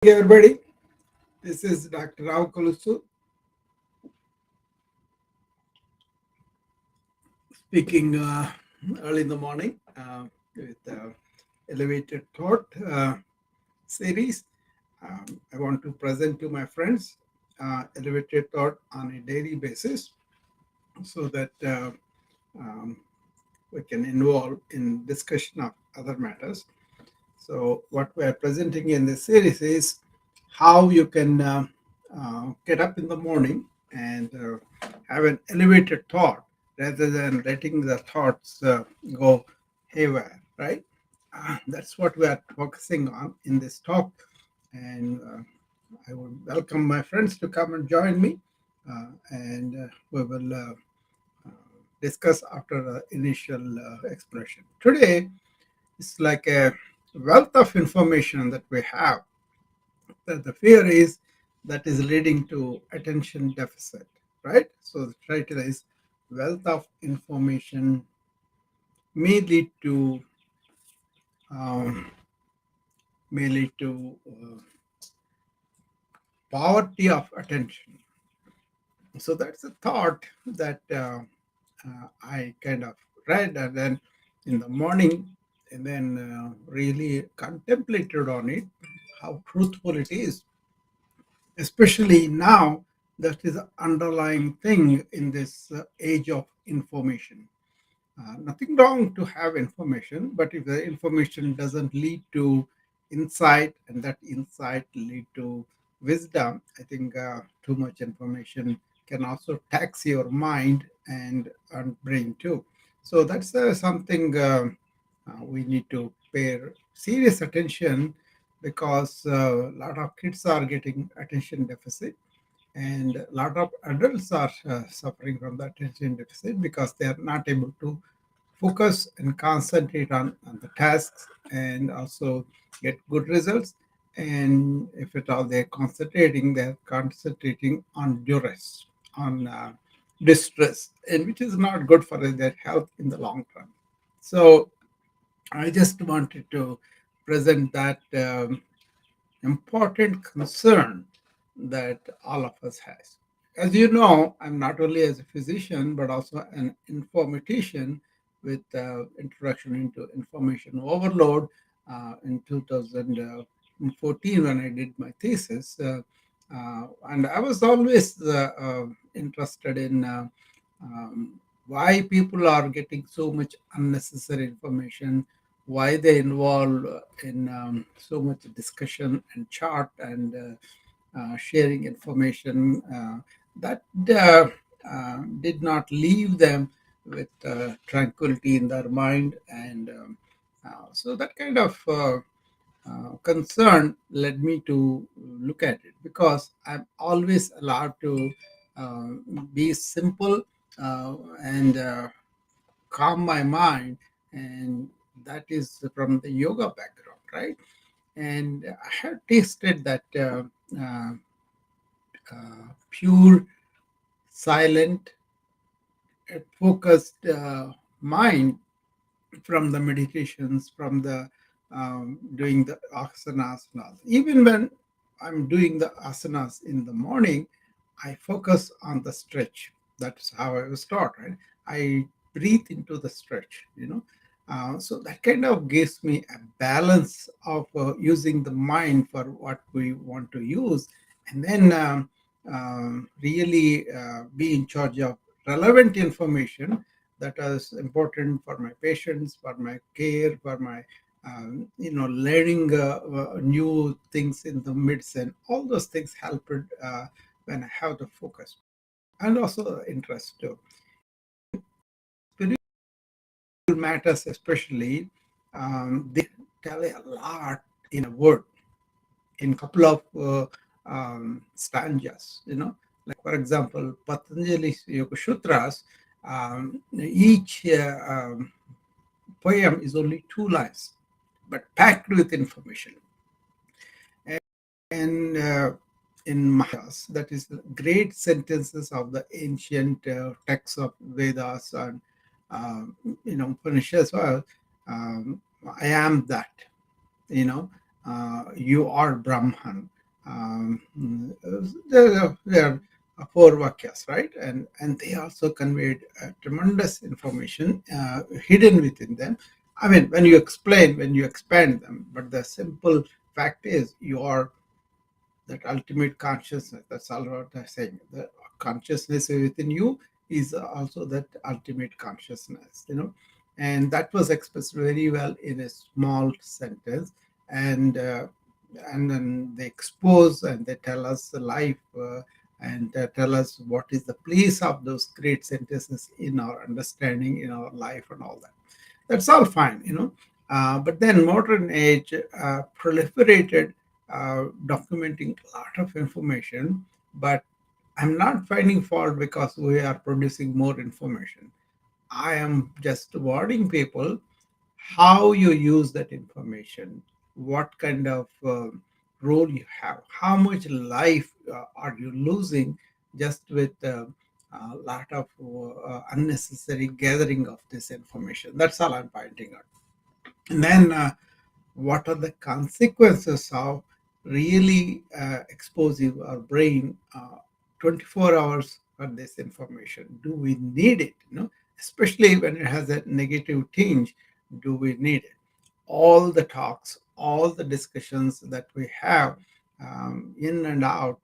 Hey everybody, this is Dr. Rao Kolusu speaking early in the morning with Elevated Thought series. I want to present to my friends Elevated Thought on a daily basis so that um, we can involve in discussion of other matters. So what we are presenting in this series is how you can get up in the morning and have an elevated thought rather than letting the thoughts go haywire, right? That's what we are focusing on in this talk. And I would welcome my friends to come and join me. And we will discuss after the initial expression. Today, it's like a wealth of information that we have. The fear is that is leading to attention deficit, right? So the title is wealth of information may lead to um, poverty of attention. So that's a thought that I kind of read and then in the morning and then really contemplated on it, how truthful it is, especially now that is the underlying thing in this age of information. Nothing wrong to have information, but if the information doesn't lead to insight and that insight lead to wisdom, I think too much information can also tax your mind and brain too. So that's something we need to pay serious attention because a lot of kids are getting attention deficit and a lot of adults are suffering from the attention deficit because they are not able to focus and concentrate on the tasks and also get good results. And if at all they're concentrating on duress, on distress, and which is not good for their health in the long run. So I just wanted to present that important concern that all of us has. As you know, I'm not only as a physician but also an informatician with introduction into information overload in 2014 when I did my thesis. And I was always interested in why people are getting so much unnecessary information, why they involve in so much discussion and chart and sharing information that did not leave them with tranquility in their mind. And so that kind of concern led me to look at it because I'm always allowed to uh, be simple and calm my mind, and that is from the yoga background, right? And I have tasted that uh, pure, silent, focused mind from the meditations, from the doing the asanas. And all. Even when I'm doing the asanas in the morning, I focus on the stretch. That's how I was taught, right? I breathe into the stretch, you know. So that kind of gives me a balance of using the mind for what we want to use, and then really be in charge of relevant information that is important for my patients, for my care, for my learning new things in the medicine. All those things helped when I have the focus and also the interest too. Spiritual matters, especially, they tell a lot in a word, in couple of stanzas. Like for example, Patanjali's Yoga Sutras. Each poem is only 2 lines, but packed with information. And in Mahas, that is the great sentences of the ancient texts of Vedas and Upanishads. Well, I am that. You know, you are Brahman. There are four vakyas, right? And they also conveyed tremendous information hidden within them. I mean, when you explain, when you expand them, but the simple fact is you are that ultimate consciousness. That's all what I'm saying. The consciousness within you is also that ultimate consciousness, and that was expressed very well in a small sentence. And and then they expose and they tell us the life. And tell us what is the place of those great sentences in our understanding, in our life, and all that. That's all fine. But then modern age proliferated documenting a lot of information, but I'm not finding fault because we are producing more information. I am just warning people how you use that information, what kind of role you have, how much life are you losing just with a lot of unnecessary gathering of this information. That's all I'm pointing out. And then what are the consequences of really exposing our brain 24 hours for this information? Do we need it? Especially when it has a negative tinge, do we need it? All the talks, all the discussions that we have in and out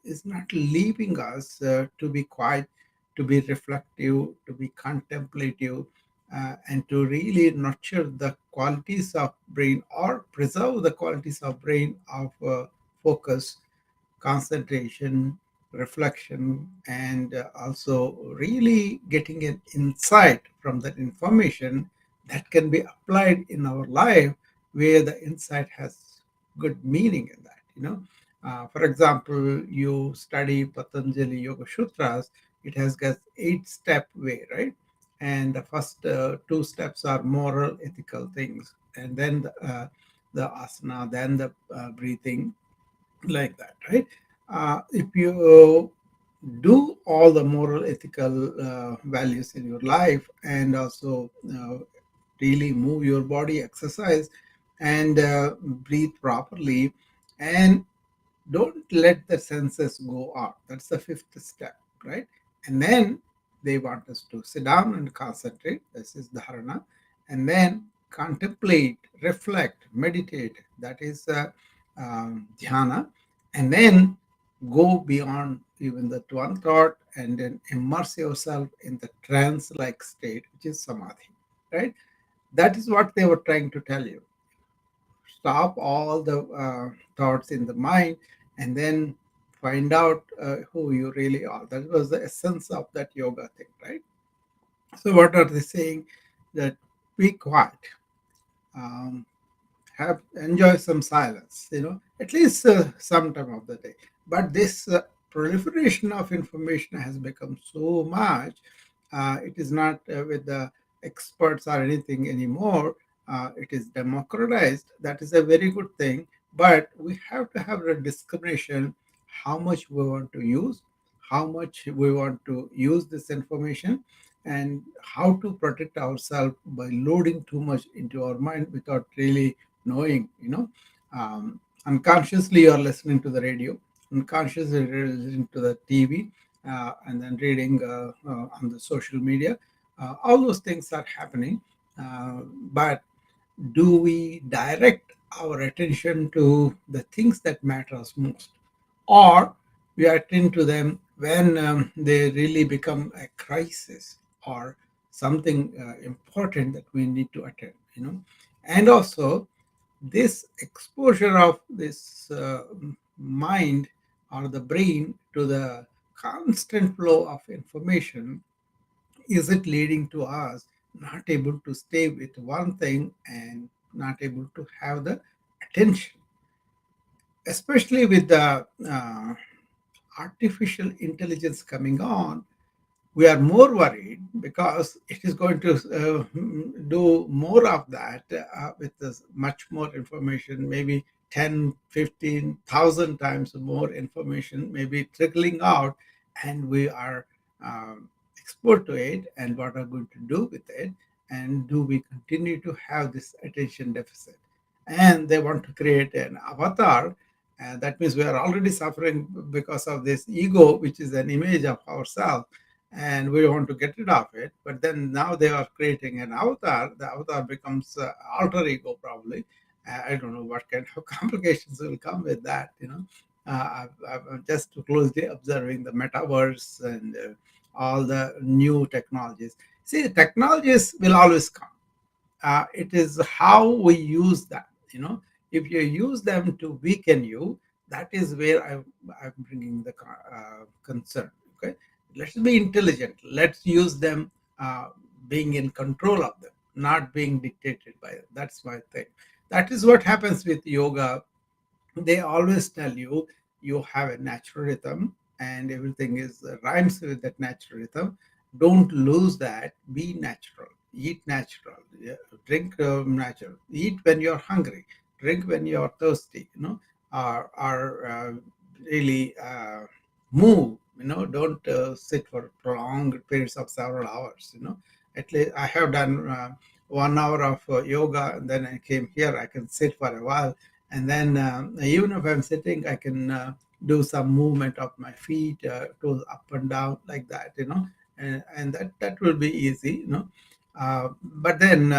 is not leaving us to be quiet, to be reflective, to be contemplative, and to really nurture the qualities of brain or preserve the qualities of brain of focus, concentration, reflection, and also really getting an insight from that information that can be applied in our life where the insight has good meaning in that. For example, you study Patanjali Yoga Sutras, it has got 8-step way, right? And the first two steps are moral, ethical things, and then the asana, then the breathing, like that, right? If you do all the moral, ethical values in your life, and also really move your body, exercise, and breathe properly, and don't let the senses go out. That's the fifth step, right? And then they want us to sit down and concentrate. This is dharana. And then contemplate, reflect, meditate. That is dhyana. And then go beyond even that one thought and then immerse yourself in the trance like state, which is samadhi, right? That is what they were trying to tell you. Stop all the thoughts in the mind and then find out who you really are. That was the essence of that yoga thing, right? So what are they saying? That be quiet, um, have enjoy some silence, at least some time of the day. But this proliferation of information has become so much. It is not with the experts or anything anymore. It is democratized. That is a very good thing. But we have to have a discrimination how much we want to use, how much we want to use this information, and how to protect ourselves by loading too much into our mind without really knowing. Unconsciously you're listening to the radio, unconsciously you're listening to the TV, and then reading on the social media. All those things are happening, but do we direct our attention to the things that matter us most, or we attend to them when they really become a crisis or something important that we need to attend. And also this exposure of this mind or the brain to the constant flow of information, is it leading to us not able to stay with one thing and not able to have the attention, especially with the artificial intelligence coming on? We are more worried because it is going to do more of that with this much more information, maybe 10, 15,000 times more information, maybe trickling out, and we are exposed to it, and what are going to do with it, and do we continue to have this attention deficit? and they want to create an avatar. And that means we are already suffering because of this ego, which is an image of ourselves, and we want to get rid of it. But then now they are creating an avatar. The avatar becomes alter ego, probably. I don't know what kind of complications will come with that. I'm just closely observing the metaverse and all the new technologies. See, technologies will always come. It is how we use them. If you use them to weaken you, that is where I'm bringing the concern. Okay, let's be intelligent. Let's use them, being in control of them, not being dictated by them. That's my thing. That is what happens with yoga. They always tell you you have a natural rhythm, and everything is rhymes with that natural rhythm. Don't lose that. Be natural. Eat natural. Yeah, drink natural. Eat when you're hungry. Drink when you're thirsty. Or really move. Don't sit for prolonged periods of several hours. At least I have done 1 hour of yoga, and then I came here. I can sit for a while, and then even if I'm sitting, I can do some movement of my feet, toes up and down like that, and that will be easy. But then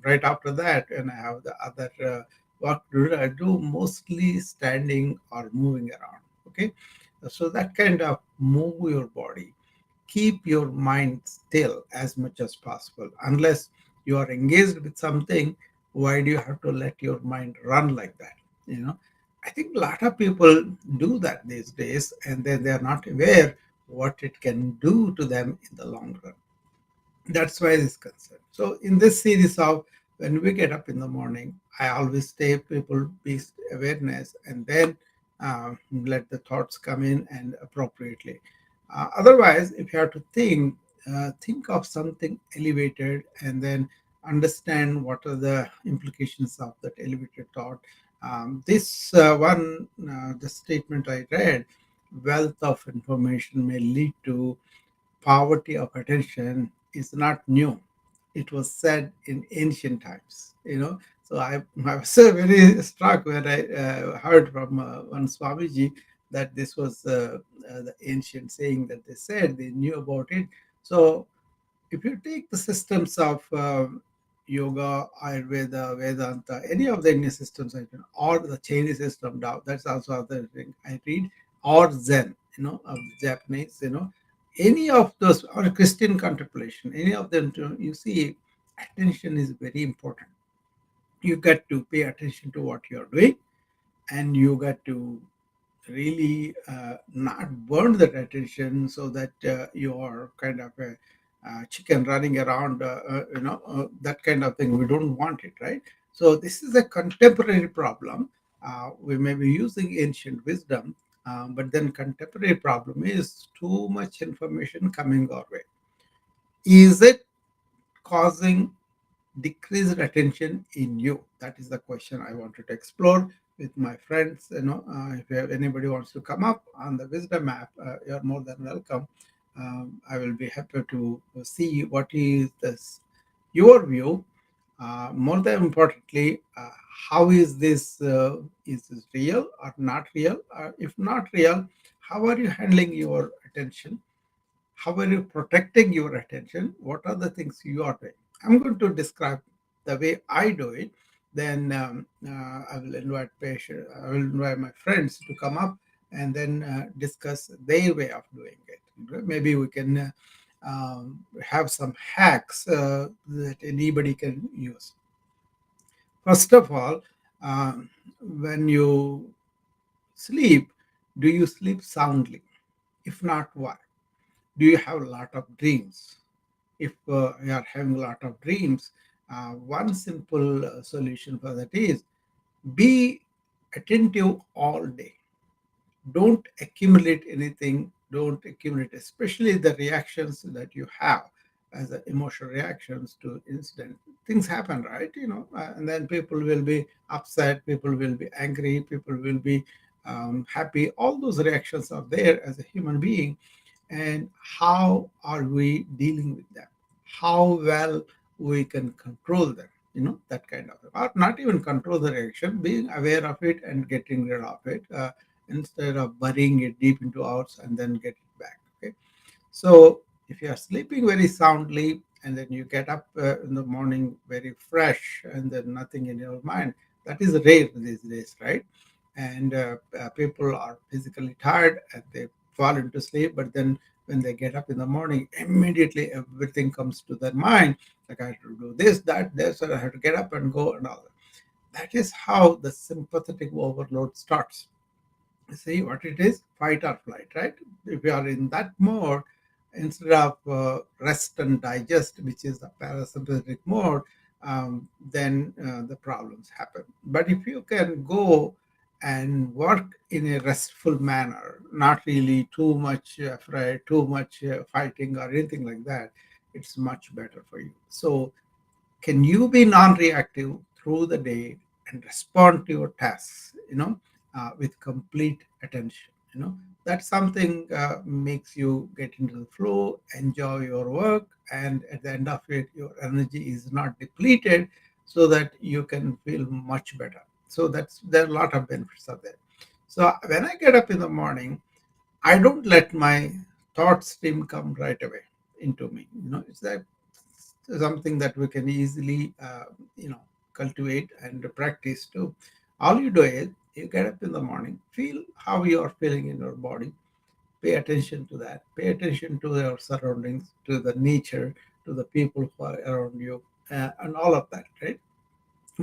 right after that, and I have the other work to do, I do mostly standing or moving around. Okay, so that kind of move your body, keep your mind still as much as possible. Unless you are engaged with something, why do you have to let your mind run like that? you know I think a lot of people do that these days, and then they are not aware what it can do to them in the long run. That's why this concern. So in this series of when we get up in the morning, I always stay people based awareness, and then let the thoughts come in and appropriately. Otherwise, if you have to think of something elevated, and then understand what are the implications of that elevated thought. This one, the statement I read, wealth of information may lead to poverty of attention, is not new. It was said in ancient times. So I was very struck when I heard from one Swamiji that this was the ancient saying that they said they knew about it. So if you take the systems of yoga, Ayurveda, Vedanta, any of the Indian systems, or the Chinese system, Tao, that's also other thing I read, or Zen, of the Japanese, any of those, or Christian contemplation, any of them, you see, attention is very important. You get to pay attention to what you're doing, and you get to really not burn that attention, so that you are kind of a chicken running around, that kind of thing. We don't want it, right? So this is a contemporary problem. We may be using ancient wisdom, but then contemporary problem is too much information coming our way. Is it causing decreased attention in you? That is the question I wanted to explore with my friends. If anybody wants to come up on the wisdom app, you're more than welcome. I will be happy to see what is this your view. More than importantly, how is this real or not real? If not real, how are you handling your attention? How are you protecting your attention? What are the things you are doing? I'm going to describe the way I do it. Then I will invite I will invite my friends to come up, and then discuss their way of doing it. Maybe we can have some hacks that anybody can use. First of all, when you sleep, do you sleep soundly? If not, why? Do you have a lot of dreams? If you are having a lot of dreams, one simple solution for that is be attentive all day. Don't accumulate anything. Don't accumulate, especially the reactions that you have as emotional reactions to incident. Things happen, right? And then people will be upset, people will be angry, people will be happy. All those reactions are there as a human being. And how are we dealing with them? How well we can control them? that kind of, or not even control the reaction, being aware of it and getting rid of it, instead of burying it deep into ours and then get it back. Okay. So if you are sleeping very soundly and then you get up in the morning very fresh and then nothing in your mind, that is rare these days, right? And people are physically tired and they fall into sleep, but then when they get up in the morning, immediately everything comes to their mind, like I have to do this, that, this, and I have to get up and go and all that. That is how the sympathetic overload starts. See what it is, fight or flight, right? If you are in that mode, instead of rest and digest, which is the parasympathetic mode, then the problems happen. But if you can go and work in a restful manner, not really too much afraid, too much fighting or anything like that, it's much better for you. So can you be non-reactive through the day and respond to your tasks, with complete attention? That's something makes you get into the flow, enjoy your work, and at the end of it, your energy is not depleted, so that you can feel much better. So there are a lot of benefits of that. So when I get up in the morning, I don't let my thought stream come right away into me. It's that something that we can easily, cultivate and practice too. All you do is you get up in the morning, feel how you are feeling in your body, pay attention to that, pay attention to your surroundings, to the nature, to the people who are around you, and all of that, right?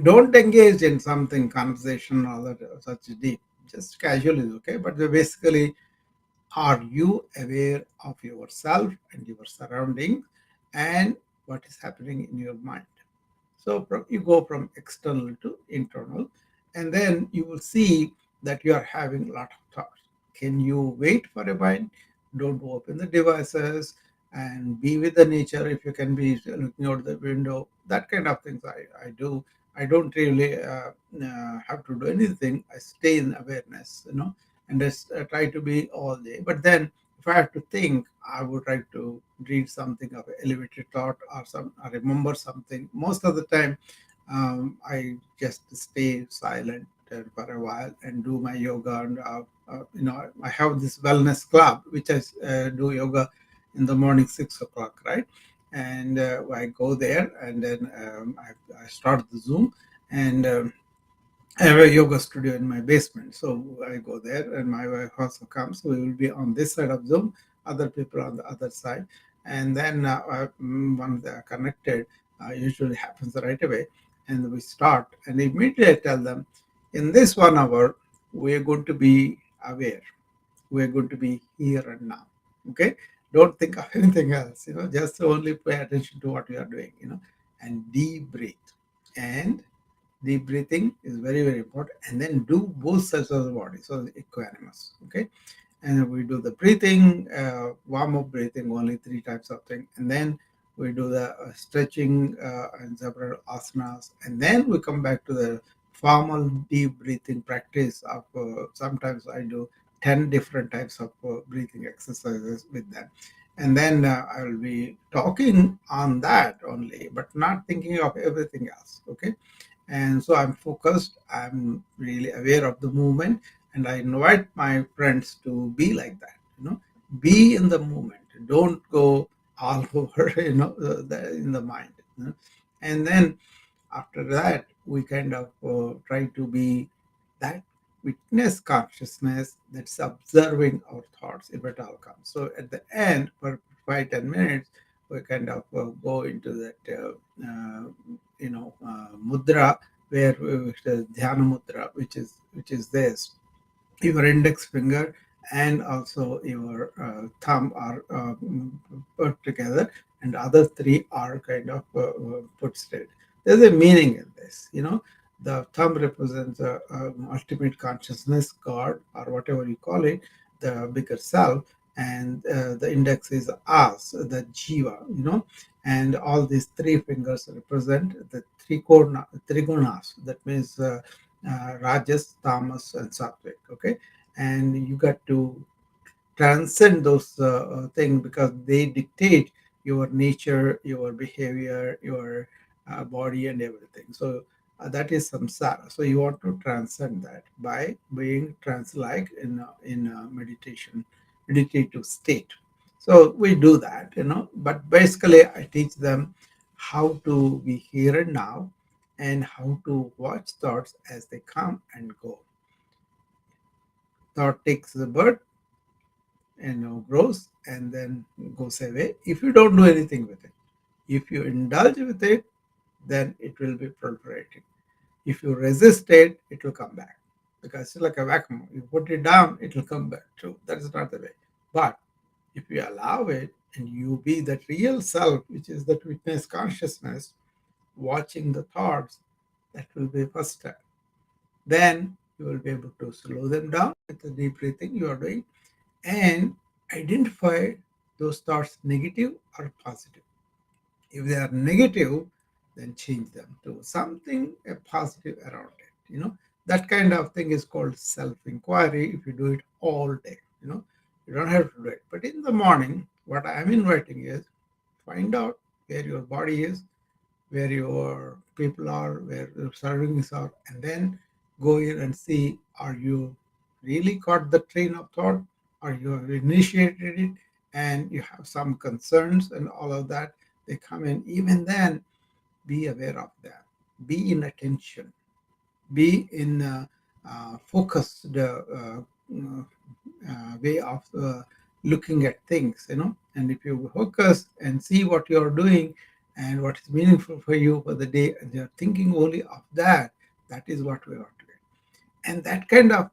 Don't engage in something, conversation, all that such deep. Just casually, okay? But basically, are you aware of yourself and your surroundings and what is happening in your mind? So you go from external to internal, and then you will see that you are having a lot of thoughts. Can you wait for a while? Don't open the devices and be with the nature. If you can be looking out the window, that kind of things I do. I don't really have to do anything. I stay in awareness, and just try to be all day. But then if I have to think, I would like to read something of an elevated thought or I remember something. Most of the time, I just stay silent for a while and do my yoga. And I have this wellness club which I do yoga in the morning 6 o'clock, right? And I go there and then I start the Zoom and. I have a yoga studio in my basement, so I go there, and my wife also comes. So we will be on this side of Zoom, other people on the other side, and then once they are connected, usually happens right away, and we start. And immediately I tell them, in this 1 hour, we are going to be aware. We are going to be here and now. Okay, don't think of anything else. Just only pay attention to what you are doing. And deep breathe and deep breathing is very, very important. And then do both sides of the body, so equanimous. Okay. And we do the breathing, warm up breathing, only 3 types of thing. And then we do the stretching and several asanas. And then we come back to the formal deep breathing practice of sometimes I do 10 different types of breathing exercises with them. And then I will be talking on that only, but not thinking of everything else. Okay. And so I'm focused, I'm really aware of the movement, and I invite my friends to be like that. Be in the moment, don't go all over, in the mind. And then after that we kind of try to be that witness consciousness that's observing our thoughts if it all comes. So at the end, for 5-10 minutes, we kind of go into that mudra, where dhyana mudra, which is this, your index finger and also your thumb are put together, and other three are kind of put straight. There's a meaning in this. The thumb represents the ultimate consciousness, God, or whatever you call it, the bigger self, and the index is us, the jiva. And all these three fingers represent the trigunas. That means Rajas, Tamas, and Sattvic. Okay, and you got to transcend those things because they dictate your nature, your behavior, your body and everything. So that is samsara. So you want to transcend that by being trance-like in a meditative state. So we do that, But basically, I teach them how to be here and now, and how to watch thoughts as they come and go. Thought takes the birth and grows and then goes away if you don't do anything with it. If you indulge with it, then it will be proliferating. If you resist it, it will come back because it's like a vacuum. You put it down, it will come back. True, that is not the way. But if you allow it and you be that real self, which is that witness consciousness, watching the thoughts, that will be first step. Then you will be able to slow them down with the deep breathing you are doing and identify those thoughts negative or positive. If they are negative, then change them to something positive around it. That kind of thing is called self-inquiry. If you do it all day, you don't have to do it. But in the morning, what I'm inviting is find out where your body is, where your people are, where your surroundings are, and then go in and see, are you really caught the train of thought? Are you have initiated it and you have some concerns and all of that? They come in. Even then, be aware of that. Be in attention. Be in focused way of looking at things, And if you focus and see what you're doing and what is meaningful for you for the day, and you're thinking only of that, that is what we are doing. And that kind of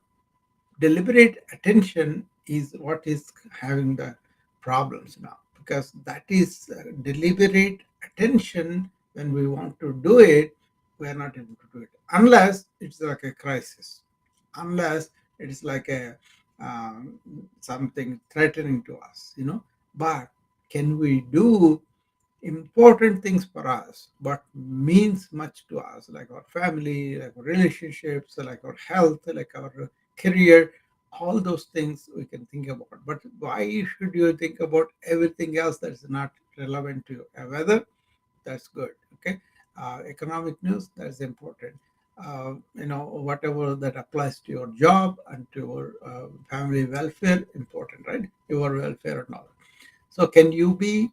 deliberate attention is what is having the problems now, because that is deliberate attention. When we want to do it, we are not able to do it unless it's like a crisis, unless it is like a um, something threatening to us, but can we do important things for us but means much to us, like our family, like our relationships, like our health, like our career? All those things we can think about, but why should you think about everything else that's not relevant to you? Weather, that's good, okay. Economic news, that's important. Whatever that applies to your job and to your family welfare, important, right? Your welfare and all. So can you be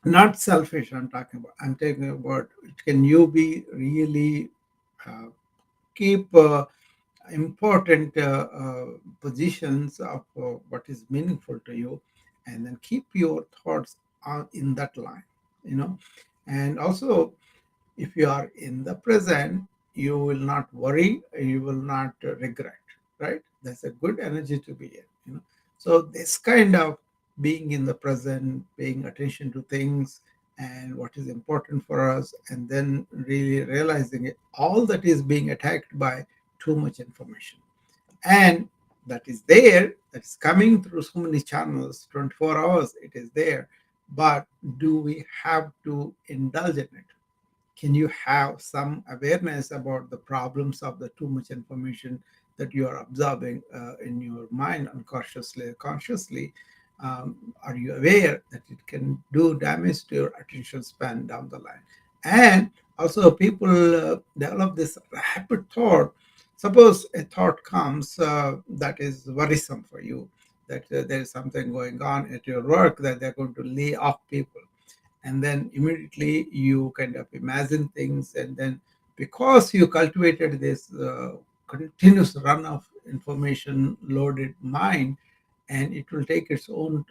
not selfish? I'm talking about, can you be really uh, keep important positions of what is meaningful to you, and then keep your thoughts in that line, you know and also, if you are in the present, you will not worry, you will not regret, right? That's a good energy to be in. So this kind of being in the present, paying attention to things and what is important for us, and then really realizing it, all that is being attacked by too much information. And that is there, that's coming through so many channels, 24 hours it is there. But do we have to indulge in it? Can you have some awareness about the problems of the too much information that you are absorbing in your mind unconsciously or consciously? Are you aware that it can do damage to your attention span down the line? And also, people develop this rapid thought. Suppose a thought comes that is worrisome for you, that there is something going on at your work, that they're going to lay off people, and then immediately you kind of imagine things, and then because you cultivated this continuous run of information loaded mind, and it will take its own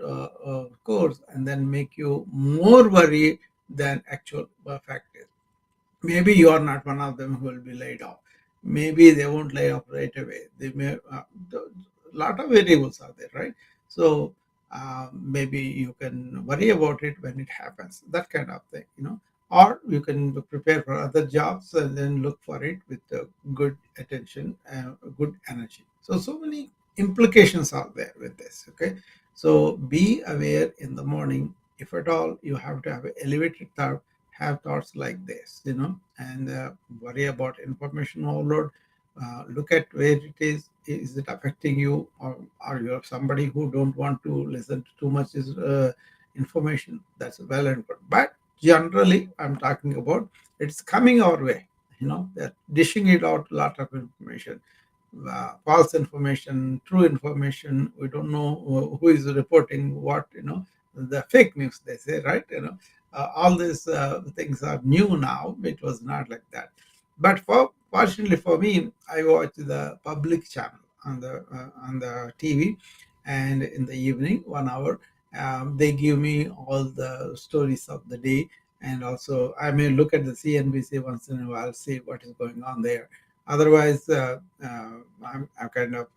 course and then make you more worried than actual fact is. Maybe you are not one of them who will be laid off. Maybe they won't lay off right away. They may lot of variables are there, right? So maybe you can worry about it when it happens, that kind of thing, or you can prepare for other jobs and then look for it with good attention, good energy. So many implications are there with this, okay. So be aware in the morning. If at all you have to have an elevated thought, have thoughts like this, and worry about information overload. Look at where it is. Is it affecting you, or are you somebody who don't want to listen to too much information? That's well and good. But generally, I'm talking about it's coming our way. They're dishing it out a lot of information, false information, true information. We don't know who is reporting what. The fake news, they say, right? All these things are new now. It was not like that. But fortunately for me, I watch the public channel on the TV, and in the evening, 1 hour, they give me all the stories of the day, and also I may look at the CNBC once in a while, see what is going on there. Otherwise, I kind of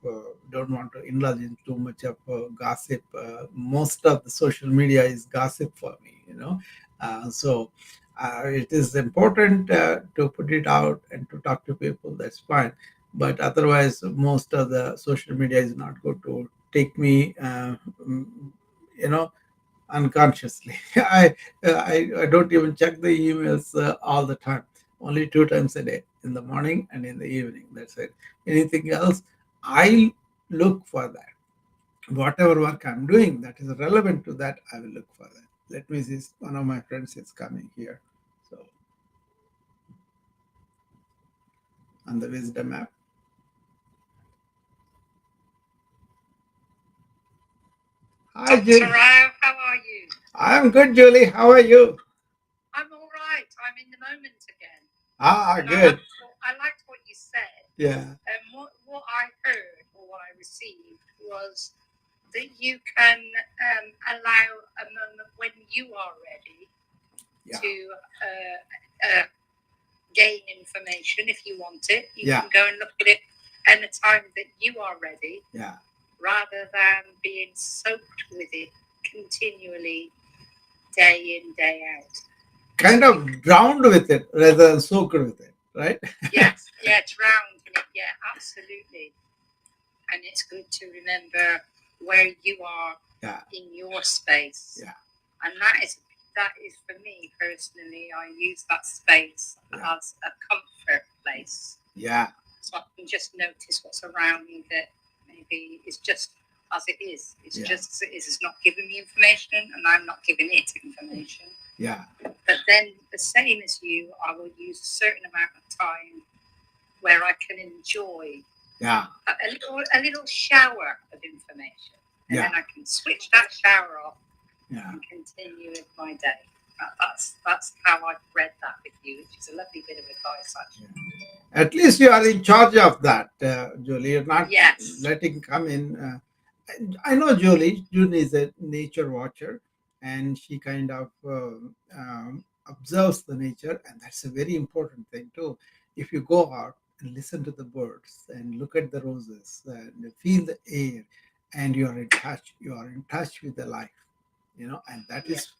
don't want to indulge in too much of gossip. Most of the social media is gossip for me. So it is important to put it out and to talk to people. That's fine. But otherwise, most of the social media is not going to take me, mm, you know, unconsciously. I don't even check the emails all the time. Only 2 times a day, in the morning and in the evening. That's it. Anything else, I look for that. Whatever work I'm doing that is relevant to that, I will look for that. Let me see. One of my friends is coming here. So on the wisdom app. Hi, Dr. Julie. Rao, how are you? I'm good, Julie. How are you? I'm all right. I'm in the moment again. And Good. I liked what you said. Yeah. And what I heard or what I received was that you can allow a moment when you are ready Yeah. to gain information if you want it. You Yeah. can go and look at it at a time that you are ready Yeah. rather than being soaked with it continually day in, day out. Kind of drowned with it rather than soaked with it, right? Yes, yeah, drowned in it. Yeah, absolutely. And it's good to remember where you are Yeah. in your space. Yeah. And that is for me personally. I use that space as a comfort place. Yeah. So I can just notice what's around me that maybe is just as it is. It's just as it is. It's not giving me information, and I'm not giving it information. Yeah. But then, the same as you, I will use a certain amount of time where I can enjoy a little shower of information, and then I can switch that shower off and continue with my day. That's how I've read that with you, which is a lovely bit of advice, actually. At least you are in charge of that, Julie. You're not letting come in. I know Julie. June is a nature watcher, and she kind of observes the nature, and that's a very important thing too. If you go out and listen to the birds and look at the roses and feel the air, and you are in touch. You are in touch with the life, and that is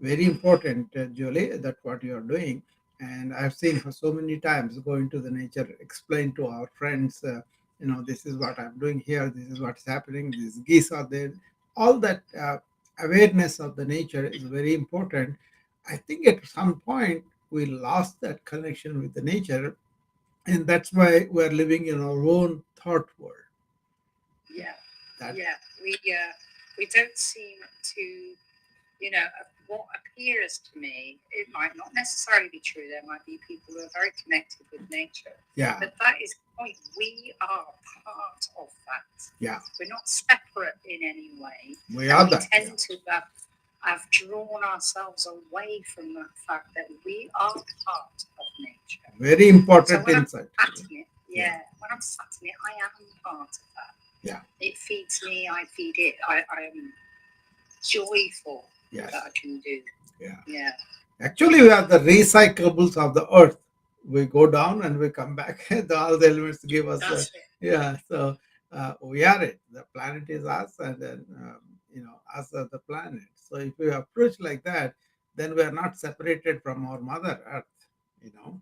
very important, Julie. That what you are doing. And I've seen her so many times go into the nature, explain to our friends, this is what I'm doing here, this is what's happening, these geese are there. All that awareness of the nature is very important. I think at some point we lost that connection with the nature, and that's why we're living in our own thought world. Yeah, we don't seem to, what appears to me, it might not necessarily be true. There might be people who are very connected with nature. Yeah. But that is the point. We are part of that. Yeah. We're not separate in any way. We are that. We tend to have drawn ourselves away from that fact that we are part of nature. Very important insight. When I'm sat in it, I am part of that. Yeah. It feeds me, I feed it. I am joyful that I can do. Yeah. Actually, we are the recyclables of the earth. We go down and we come back. All the elements give us. So we are it. The planet is us, and then us are the planet. So if we approach like that, then we are not separated from our mother earth.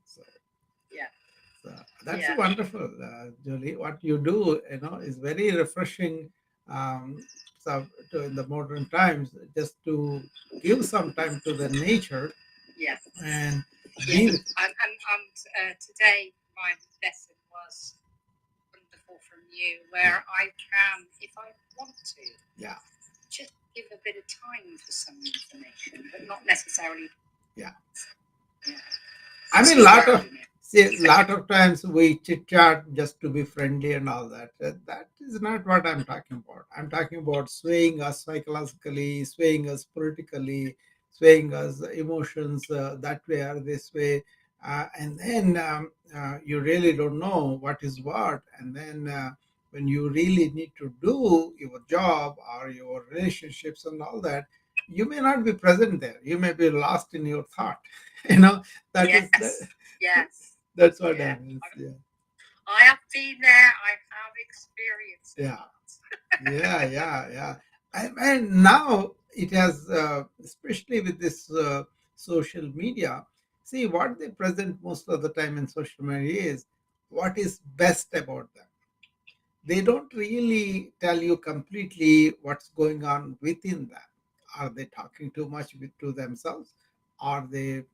So yeah. So that's wonderful, Julie. What you do, is very refreshing. So in the modern times, just to give some time to the nature. Yeah. And today my lesson was wonderful from you, where I can, if I want to, just give a bit of time for some information, but not necessarily. Yeah. I mean, lot of times we chit chat just to be friendly and all that. That is not what I'm talking about. I'm talking about swaying us psychologically, swaying us politically, swaying us emotions that way or this way, and then you really don't know what is what, and then. When you really need to do your job or your relationships and all that, you may not be present there. You may be lost in your thought. you know that is that, Yes, yes, that's what yeah. happens. Yeah. I have been there. I have experienced Yeah. that. Yeah. And now it has, especially with this social media. See, what they present most of the time in social media is what is best about them. They don't really tell you completely what's going on within them. Are they talking too much to themselves? Are they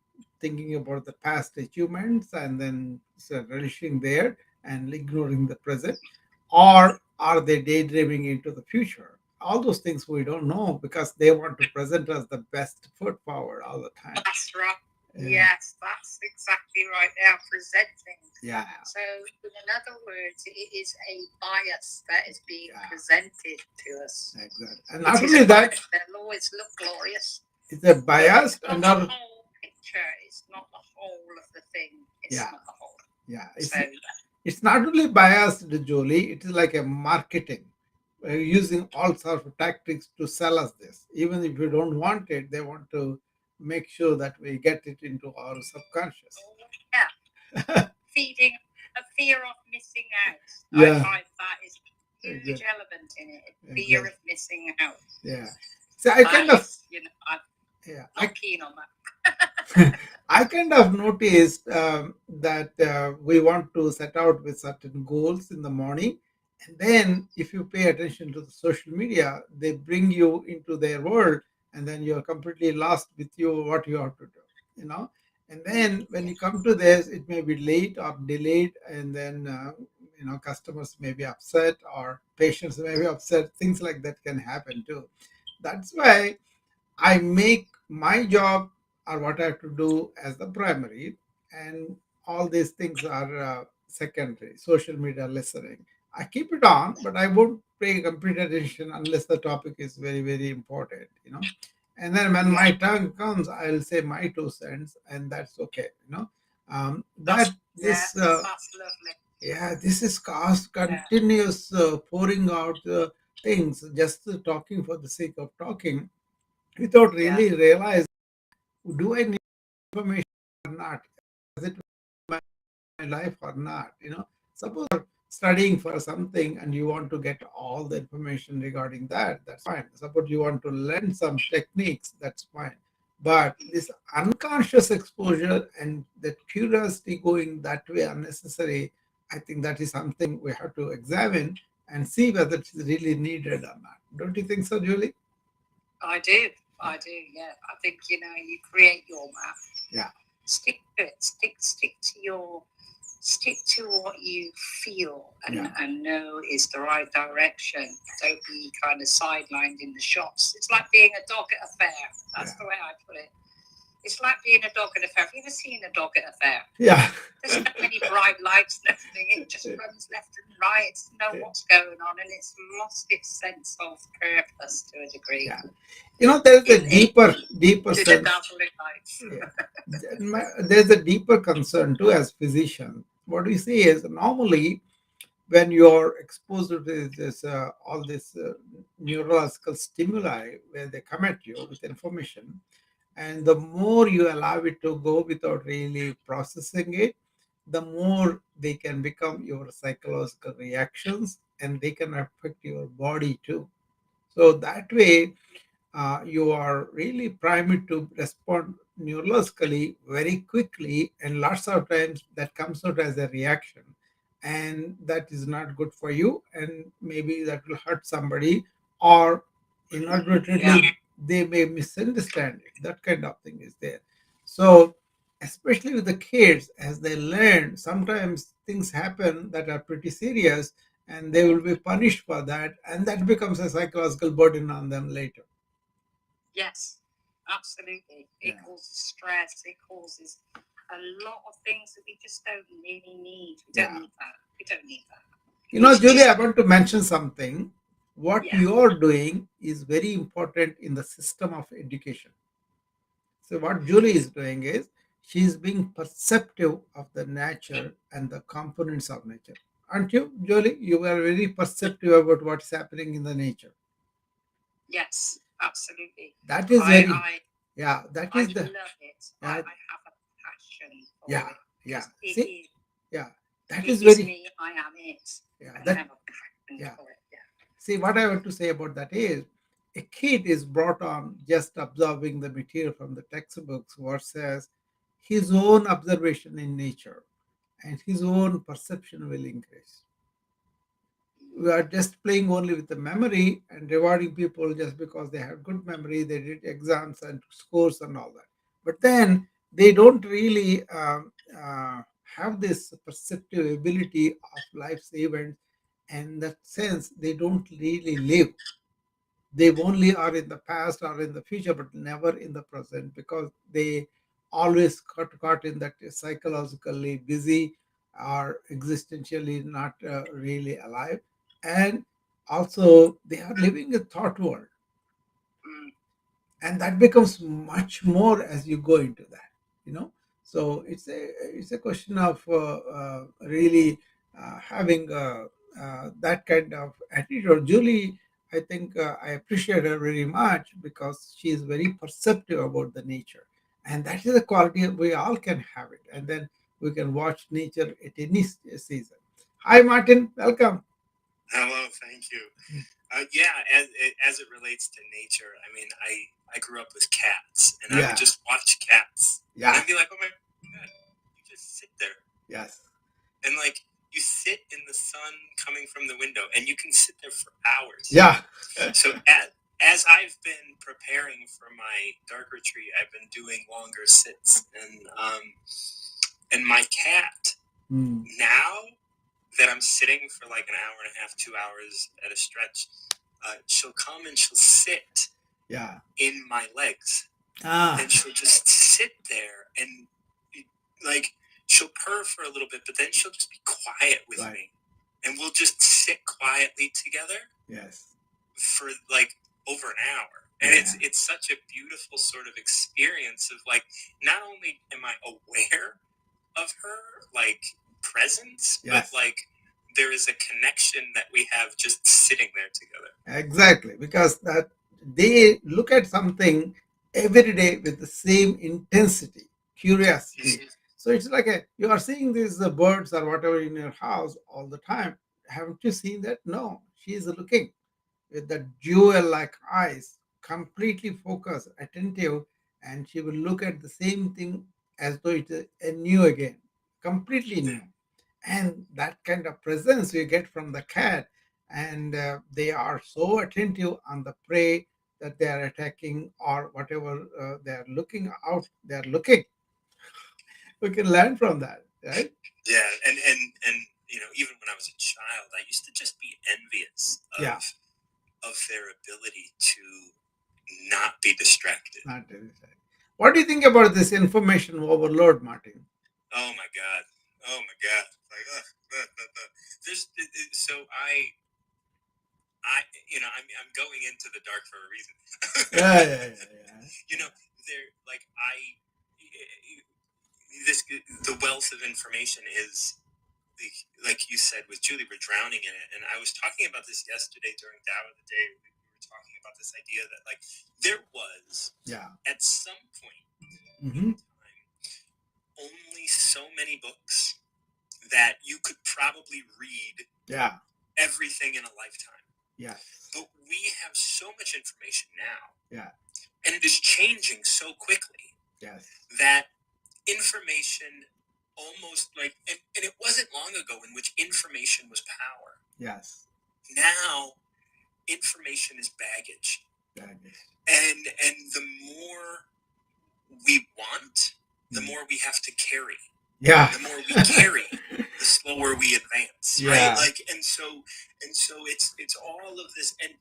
thinking about the past achievements and then relishing there and ignoring the present? Or are they daydreaming into the future? All those things we don't know because they want to present us the best foot forward all the time. That's right. Yeah. Yes, that's exactly right. They are presenting. Yeah. So, in other words, it is a bias that is being presented to us. Exactly. And not only that, they'll always look glorious. It's a biased It's and not not the whole picture. It's not the whole of the thing. It's Yeah. not the whole. Yeah. So, It's not only biased, Jolie. It is like a marketing, using all sorts of tactics to sell us this. Even if we don't want it, they want to make sure that we get it into our subconscious. yeah, feeding a fear of missing out. Yeah. I find that is a huge Exactly. element in it. Fear of missing out. Yeah. So I kind of, I'm yeah, not keen on that. I kind of noticed that we want to set out with certain goals in the morning. And then, if you pay attention to the social media, they bring you into their world, and then you're completely lost with you what you have to do, you know. And then, when you come to this, it may be late or delayed, and then customers may be upset or patients may be upset. Things like that can happen too. That's why I make my job or what I have to do as the primary, and all these things are secondary. Social media listening, I keep it on, but I won't pay complete attention unless the topic is very, very important, And then when my turn comes, I'll say my 2 cents, and that's okay, But this, that's lovely. yeah, this is cost continuous pouring out things, just talking for the sake of talking without really realizing, do I need information or not? Does it my life or not? Suppose you're studying for something and you want to get all the information regarding that, that's fine. Suppose you want to learn some techniques, that's fine. But this unconscious exposure and the curiosity going that way unnecessary, I think that is something we have to examine and see whether it's really needed or not. Don't you think so, Julie? I do. Yeah. I think you create your map. Yeah. Stick to it. Stick to what you feel and know is the right direction. Don't be kind of sidelined in the shots. It's like being a dog at a fair. That's the way I put it. It's like being a dog at a fair. Have you ever seen a dog at a fair? Yeah. There's so many bright lights and everything. It just runs left and right. It's know what's going on, and it's lost its sense of purpose to a degree. Yeah. There's a deeper sense. There's a deeper concern too as physician. What we see is normally when you're exposed to this all this neurological stimuli where they come at you with information, and the more you allow it to go without really processing it, the more they can become your psychological reactions and they can affect your body too. So that way, you are really primed to respond neurologically very quickly, and lots of times that comes out as a reaction, and that is not good for you, and maybe that will hurt somebody, or inadvertently they may misunderstand it. That kind of thing is there. So especially with the kids, as they learn, sometimes things happen that are pretty serious, and they will be punished for that, and that becomes a psychological burden on them later. Yes, absolutely. It causes stress. It causes a lot of things that we just don't really need. We don't need that. We don't need that. Julie, I want to mention something. What Yeah. you are doing is very important in the system of education. So, what Julie is doing is she is being perceptive of the nature and the components of nature. Aren't you, Julie? You are very perceptive about what's happening in the nature. Yes, absolutely. That is very, yeah, that I is the, love it. yeah, I have a passion for yeah, it yeah. because See, yeah, that it is is very, me. I am it. yeah, I that, have a passion yeah. for it. Yeah. See, what I want to say about that is a kid is brought on just absorbing the material from the textbooks versus his own observation in nature and his own perception will increase. We are just playing only with the memory and rewarding people just because they have good memory, they did exams and scores and all that. But then they don't really have this perceptive ability of life's events, and in that sense, they don't really live. They only are in the past or in the future, but never in the present because they always caught in that psychologically busy or existentially not really alive. And also, they are living a thought world, Mm. and that becomes much more as you go into that. you know so it's a question of really having that kind of attitude. Julie, I think I appreciate her very much because she is very perceptive about the nature, and that is a quality we all can have it, and then we can watch nature at any season. Hi Martin, welcome. Hello, thank you. Yeah, as it relates to nature, I mean, I grew up with cats, and I would just watch cats, and Yeah. I'd be like, oh my god, you just sit there, Yes. and like you sit in the sun coming from the window, and you can sit there for hours. Yeah. So as I've been preparing for my dark retreat, I've been doing longer sits, and my cat now that I'm sitting for like an hour and a half, 2 hours at a stretch, she'll come and she'll sit in my legs. And she'll just sit there and like she'll purr for a little bit, but then she'll just be quiet with me. And we'll just sit quietly together. Yes. For like over an hour. And it's such a beautiful sort of experience of like, not only am I aware of her like presence, but like there is a connection that we have just sitting there together. Exactly, because that they look at something every day with the same intensity, curiosity. So it's like you are seeing these birds or whatever in your house all the time. Haven't you seen that? No, she is looking with the jewel-like eyes, completely focused, attentive, and she will look at the same thing as though it is a new again, completely new. And that kind of presence you get from the cat, and they are so attentive on the prey that they are attacking or whatever they are looking out, they are looking. We can learn from that, right? Yeah, and even when I was a child, I used to just be envious of their ability to not be distracted. Not distracted. What do you think about this information overload, Martin? Oh my god! Oh my god! Like, there's so I'm going into the dark for a reason. Yeah. They're like this the wealth of information is like you said with Julie, we're drowning in it. And I was talking about this yesterday during Tao of the Day. We were talking about this idea that like there was at some point in time only so many books that you could probably read everything in a lifetime. Yes. But we have so much information now. Yeah. And it is changing so quickly. Yes. That information almost like and it wasn't long ago in which information was power. Yes. Now information is baggage. And the more we want, the more we have to carry. Yeah. The more we carry, the slower we advance. Yeah. Right? Like and so it's all of this and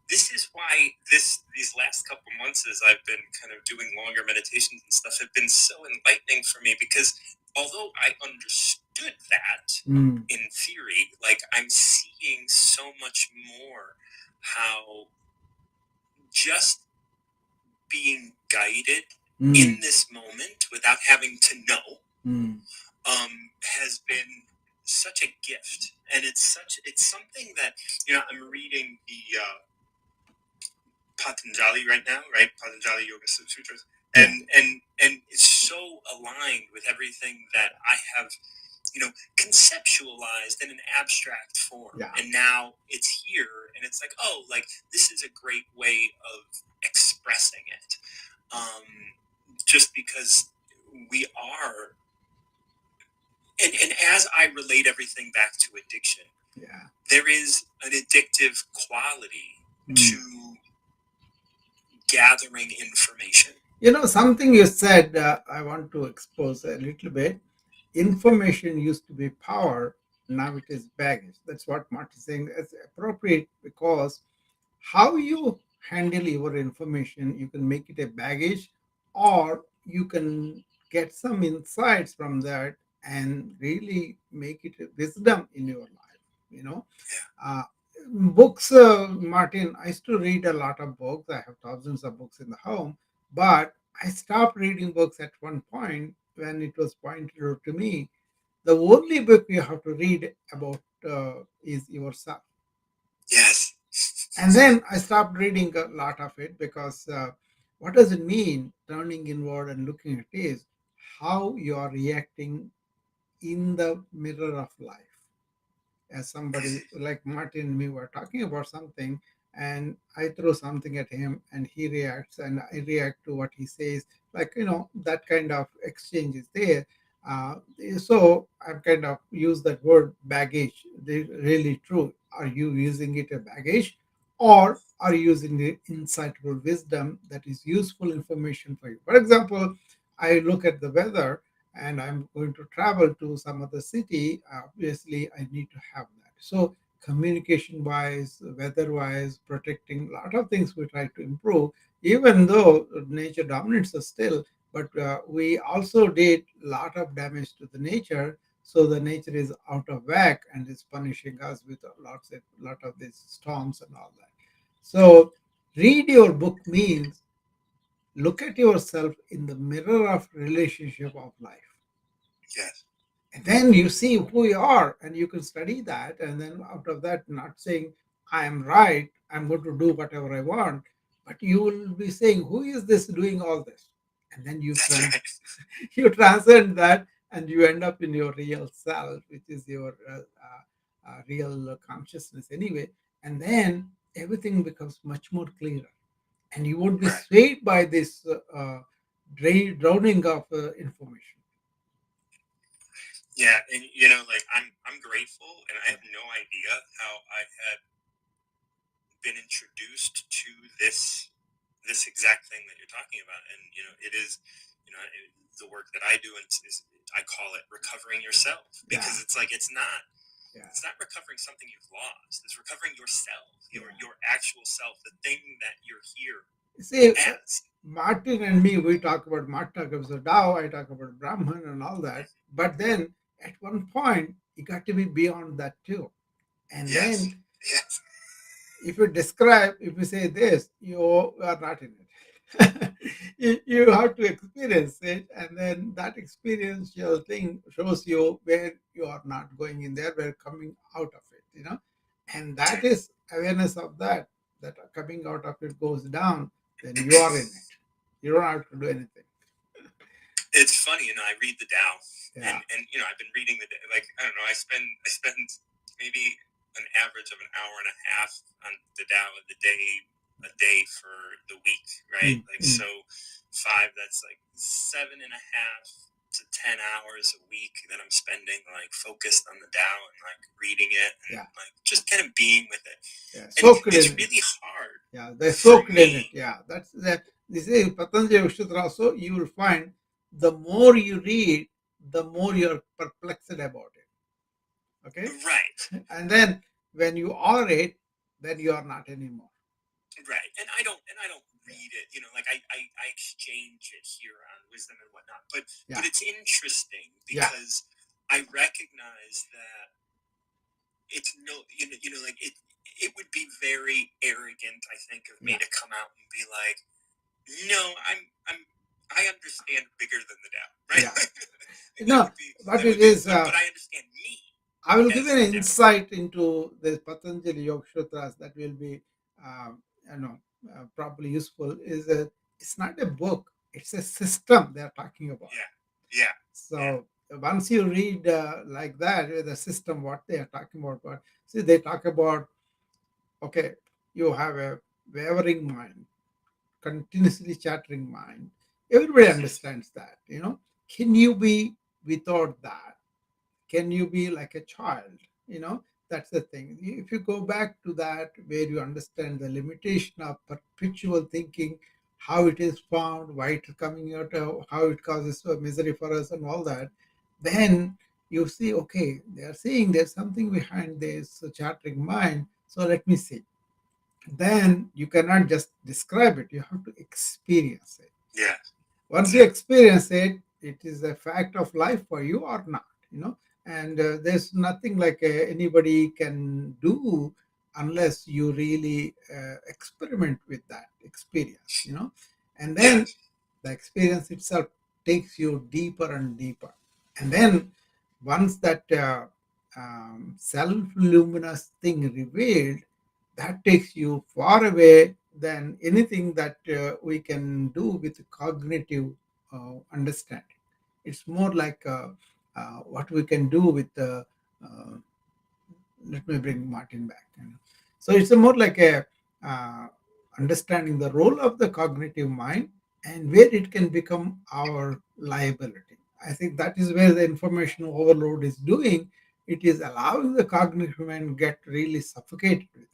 this is why these last couple months, as I've been kind of doing longer meditations and stuff, have been so enlightening for me, because although I understood that in theory, like, I'm seeing so much more how just being guided in this moment without having to know has been such a gift. And it's something that, I'm reading the Patanjali right now, right? Patanjali Yoga Sutras. And it's so aligned with everything that I have, conceptualized in an abstract form. Yeah. And now it's here, and it's like, oh, like, this is a great way of expressing it. Just because we are, and as I relate everything back to addiction, yeah, there is an addictive quality to gathering information. Something you said, I want to expose a little bit. Information used to be power, now it is baggage. That's what Martin is saying. It's appropriate because how you handle your information, you can make it a baggage, or you can get some insights from that and really make it a wisdom in your life. You know, uh, books, Martin. I used to read a lot of books. I have thousands of books in the home, but I stopped reading books at one point when it was pointed out to me the only book you have to read about is yourself. Yes. And then I stopped reading a lot of it because what does it mean turning inward and looking at is how you are reacting in the mirror of life. As somebody like Martin and me were talking about something, and I throw something at him and he reacts and I react to what he says, like, that kind of exchange is there. uh, so I've kind of used that word baggage. Really true. Are you using it a baggage, or are you using the insightful wisdom that is useful information for you? For example, I look at the weather and I'm going to travel to some other city. Obviously, I need to have that. So, communication wise, weather wise, protecting a lot of things we try to improve, even though nature dominates us still. But we also did a lot of damage to the nature. So the nature is out of whack and is punishing us with lot of these storms and all that. So read your book means look at yourself in the mirror of relationship of life. Yes. And then you see who you are and you can study that. And then out of that, not saying I am right, I'm going to do whatever I want, but you will be saying, who is this doing all this? And then Right. you transcend that and you end up in your real self, which is your real consciousness anyway. And then everything becomes much more clearer. And you won't be Right. swayed by this drowning of information. Yeah, and like, I'm grateful, and I have no idea how I had been introduced to this exact thing that you're talking about. And it is, the work that I do, and is, I call it recovering yourself, because it's like, it's not recovering something you've lost. It's recovering yourself, your actual self, the thing that you're here See, as. Martin and me, we talk about Martin talks about Tao, I talk about Brahman and all that. But then at one point, you got to be beyond that too. And Yes. then Yes. if you say this, you are not in it. You have to experience it, and then that experiential thing shows you where you are not going in there, where coming out of it. And that is awareness of that coming out of it goes down, then you are in it. You don't have to do anything. It's funny, I read the Tao, Yeah. and I've been reading like, I don't know, I spend maybe an average of an hour and a half on the Tao a day for the week, right? Like, so 5, that's like 7.5 to 10 hours a week that I'm spending, like, focused on the Tao and, like, reading it and like just kind of being with it. Yeah, and it's really hard. Yeah, they're soaked in it. Yeah, that's that. This is Patanjali Vishnutra. Also, you will find the more you read, the more you're perplexed about it. Okay, right. And then when you are it, then you are not anymore. Right, and I don't read it. Like I exchange it here on Wisdom and whatnot. But it's interesting because I recognize that it's like it would be very arrogant, I think, of me to come out and be like, no, I understand bigger than the Tao, right? No, but it is. But I understand me. I will give you an insight into the Patanjali Yoga Sutras that will be, probably useful. Is that it's not a book; it's a system they are talking about. Yeah. So once you read like that, the system, what they are talking about, but see, they talk about, okay, you have a wavering mind, continuously chattering mind. Everybody understands that. Can you be without that? Can you be like a child? That's the thing. If you go back to that, where you understand the limitation of perpetual thinking, how it is found, why it is coming out, how it causes misery for us, and all that, then you see, okay, they are saying there's something behind this chattering mind. So let me see. Then you cannot just describe it, you have to experience it. Once you experience it, it is a fact of life for you or not. And there's nothing like anybody can do unless you really experiment with that experience. And then the experience itself takes you deeper and deeper. And then once that self-luminous thing revealed, that takes you far away than anything that we can do with cognitive understanding. It's more like what we can do with let me bring Martin back. So it's a more like a uh, understanding the role of the cognitive mind and where it can become our liability. I think that is where the information overload is doing. It is allowing the cognitive mind get really suffocated with it,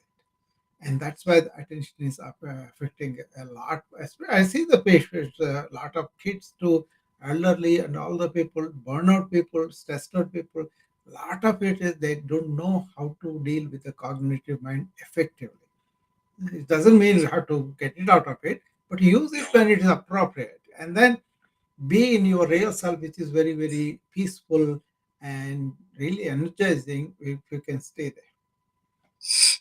and that's why the attention is affecting a lot. I see the patients, a lot of kids to elderly and all the people, burnout people, stressed out people. A lot of it is they don't know how to deal with the cognitive mind effectively. It doesn't mean you have to get it out of it, but use it when it is appropriate, and then be in your real self, which is very, very peaceful and really energizing if you can stay there.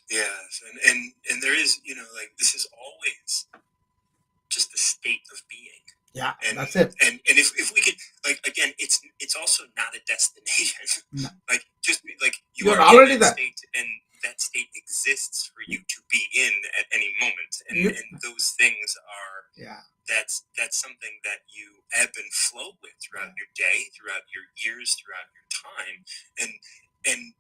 Yes, and there is, like, this is always just the state of being. Yeah, and that's it. And if we could, like, again, it's also not a destination. No. Like, just like You're are already in that there. state, and that state exists for you to be in at any moment, and those things are, that's something that you ebb and flow with throughout your day, throughout your years, throughout your time, and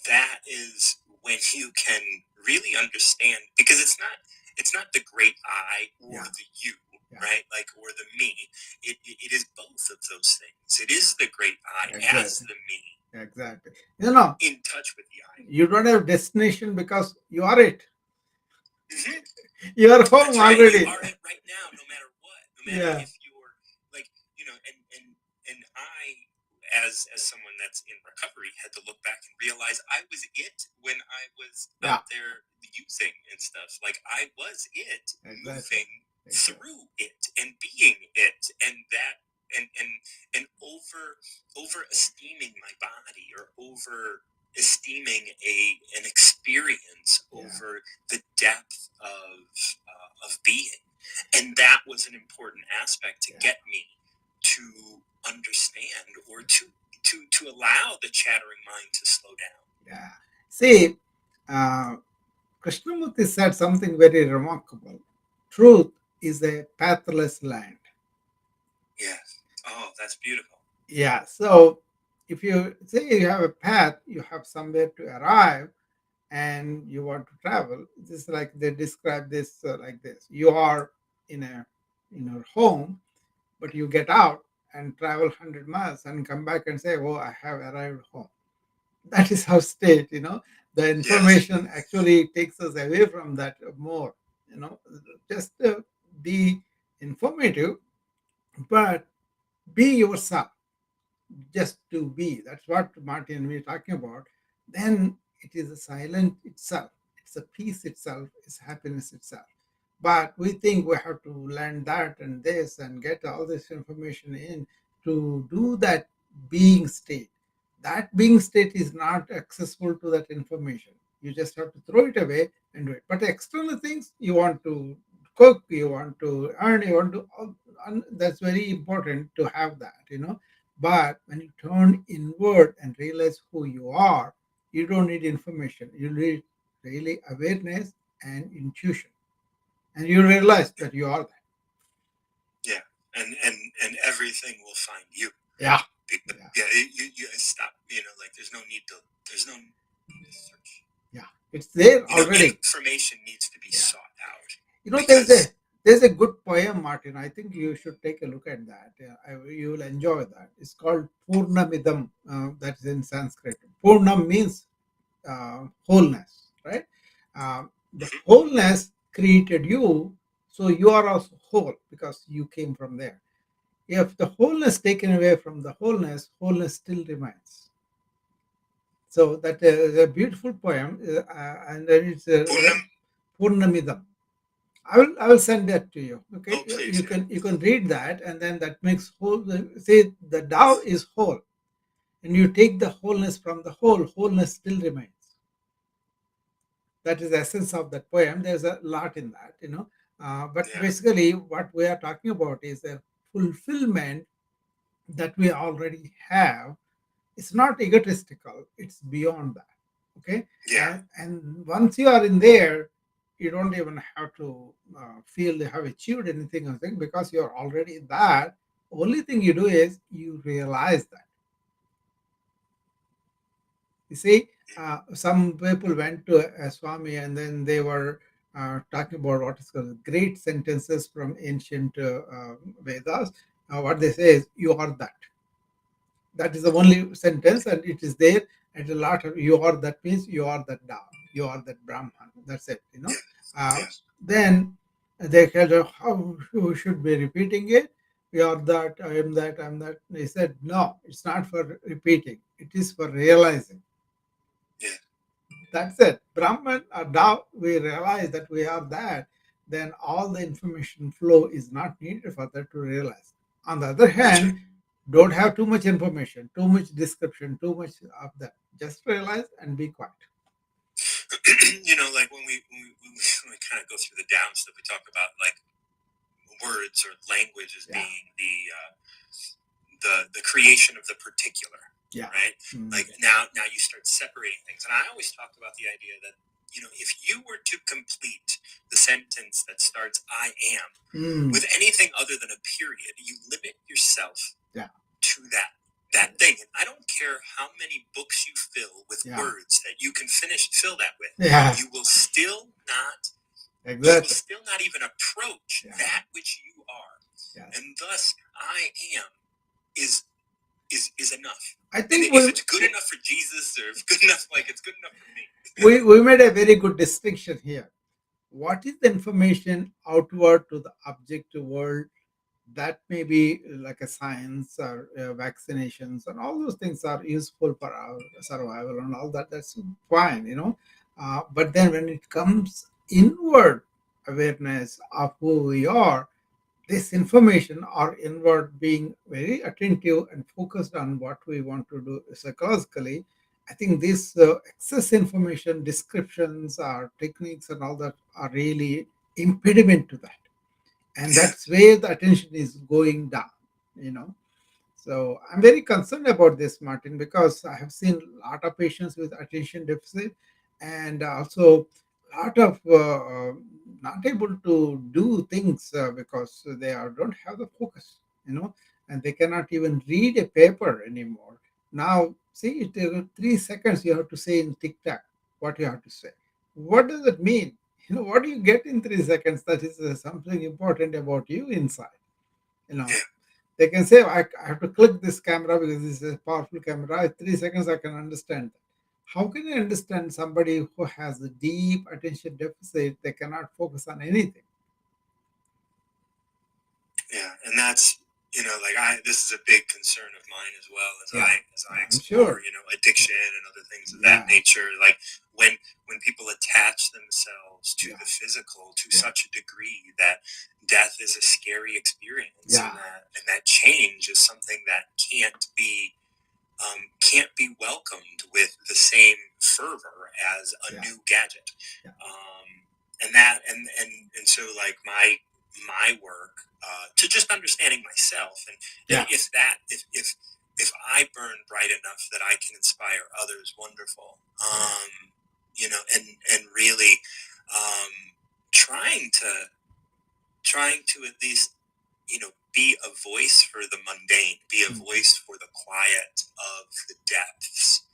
that is when you can really understand, because it's not the great I or the you, right? Like, or the me. It is both of those things. It is the great I as the me. Exactly. In touch with the I. You don't have destination because you are it. You are home already. You are it right now, no matter what. No matter if you're like, and I, as someone that's in recovery, had to look back and realize I was it when I was out there using and stuff. Like, I was it, moving through it and being it, and that, and over esteeming my body, or over esteeming an experience over the depth of being, and that was an important aspect to get me to understand, or to allow the chattering mind to slow down. Yeah. See, Krishnamurti said something very remarkable. Truth is a pathless land. Yes. Oh, that's beautiful. Yeah. So if you say you have a path, you have somewhere to arrive, and you want to travel. This is like they describe this like this: you are in a home, but you get out and travel 100 miles and come back and say, "Oh, I have arrived home." That is how state. The information actually takes us away from that more. Just be informative, but be yourself, just to be. That's what Martin and we are talking about. Then it is a silent itself. It's a peace itself. It's happiness itself. But we think we have to learn that and this and get all this information in to do that being state. That being state is not accessible to that information. You just have to throw it away and do it. But external things, you want to cook, you want to earn, you want to, and that's very important to have that. But when you turn inward and realize who you are, you don't need information. You need really awareness and intuition, and you realize that you are that. Yeah, and everything will find you. Yeah. Yeah, you stop. Like there's no need to search. Yeah, it's there already. Information needs to be sought out. There's a good poem, Martin. I think you should take a look at that. You will enjoy that. It's called Purnamidam. That's in Sanskrit. Purnam means wholeness, right? The wholeness created you, so you are also whole because you came from there. If the wholeness taken away from the wholeness still remains. So that is a beautiful poem, and then it's Purnamidam. I will send that to you. Okay, Oh, please, you can read that, and then that makes whole. Say the Tao is whole, and you take the wholeness from the wholeness still remains. That is the essence of that poem. There's a lot in that. But basically, what we are talking about is a fulfillment that we already have. It's not egotistical, it's beyond that. Okay. Yeah. And once you are in there, you don't even have to feel you have achieved anything or thing, because you're already that. Only thing you do is you realize that. You see, some people went to a Swami, and then they were talking about what is called great sentences from ancient Vedas. What they say is, you are that. That is the only sentence, and it is there. And a lot of you are that means you are that Tao, you are that Brahman. That's it. Yes. Then they kind of, how you should be repeating it. You are that, I am that, I'm that. They said, no, it's not for repeating. It is for realizing. Yeah. That's it. Brahman or Tao, we realize that we are that. Then all the information flow is not needed for that to realize. On the other hand, don't have too much information, too much description, too much of that. Just realize and be quiet. Like when we kind of go through the down stuff, we talk about like words or language as being the creation of the particular. Yeah. Right. Like now you start separating things, and I always talk about the idea that if you were to complete the sentence that starts "I am" with anything other than a period, you limit yourself to that thing. And I don't care how many books you fill with words that you can fill that with. You will still not. Exactly. You will still not even approach that which you are, and thus I am is enough. I think if it's good enough for Jesus, or if good enough, like it's good enough for me. we made a very good distinction here. What is the information outward to the objective world? That may be like a science or vaccinations, and all those things are useful for our survival and all that. That's fine. But then when it comes inward awareness of who we are, this information or inward being very attentive and focused on what we want to do psychologically, I think this excess information, descriptions, or techniques, and all that are really impediment to that, and that's where the attention is going down. So I'm very concerned about this, Martin, because I have seen a lot of patients with attention deficit, and also a lot of not able to do things because don't have the focus, and they cannot even read a paper anymore. Now, see, 3 seconds you have to say in TikTok what you have to say. What does it mean? What do you get in 3 seconds? That is something important about you inside. They can say, I have to click this camera because this is a powerful camera. In 3 seconds, I can understand that. How can I understand somebody who has a deep attention deficit? They cannot focus on anything. Yeah, and that's like this is a big concern of mine as well as Yeah, I I'm explore, sure. addiction and other things of Yeah, that nature. Like when people attach themselves to yeah, the physical to yeah, such a degree that death is a scary experience, yeah, and that change is something that can't be welcomed with the same fervor as a yeah, new gadget. yeah, And that and so like my work to just understanding myself and yeah, if I burn bright enough that I can inspire others, wonderful. yeah, And really um, trying to at least be a voice for the mundane, be a mm, voice for the quiet of the depths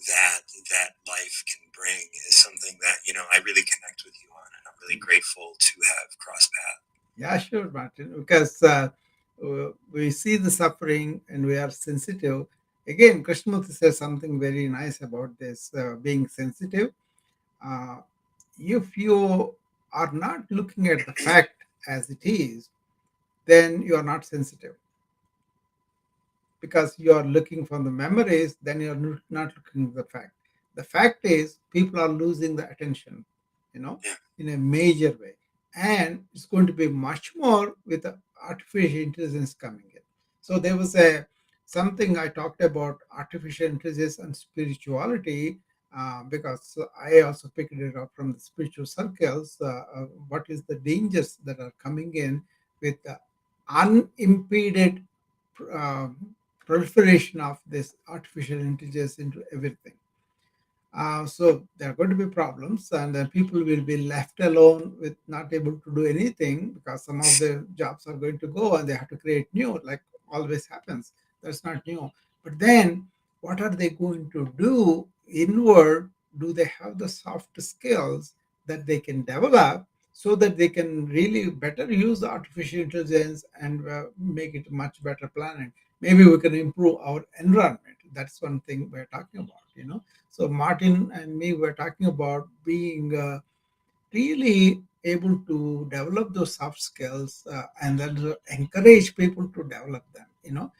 that life can bring is something that I really connect with you on, and I'm really mm. grateful to have crossed paths. Yeah, sure, Martin. Because we see the suffering and we are sensitive. Again, Krishnamurti says something very nice about this being sensitive. Uh, if you are not looking at the fact as it is, then you are not sensitive, because you are looking for the memories, then you're not looking at the fact. The fact is, people are losing the attention, you know, Yeah, in a major way. And it's going to be much more with the artificial intelligence coming in. So there was a something I talked about artificial intelligence and spirituality, because I also picked it up from the spiritual circles. What is the dangers that are coming in with the unimpeded um, proliferation of this artificial intelligence into everything. So there are going to be problems, and then people will be left alone with not able to do anything, because some of the jobs are going to go and they have to create new, like always happens. That's not new. But then, what are they going to do inward? Do they have the soft skills that they can develop so that they can really better use the artificial intelligence and make it a much better planet? Maybe we can improve our environment. That's one thing we're talking about. So Martin and me were talking about being really able to develop those soft skills, and then to encourage people to develop them.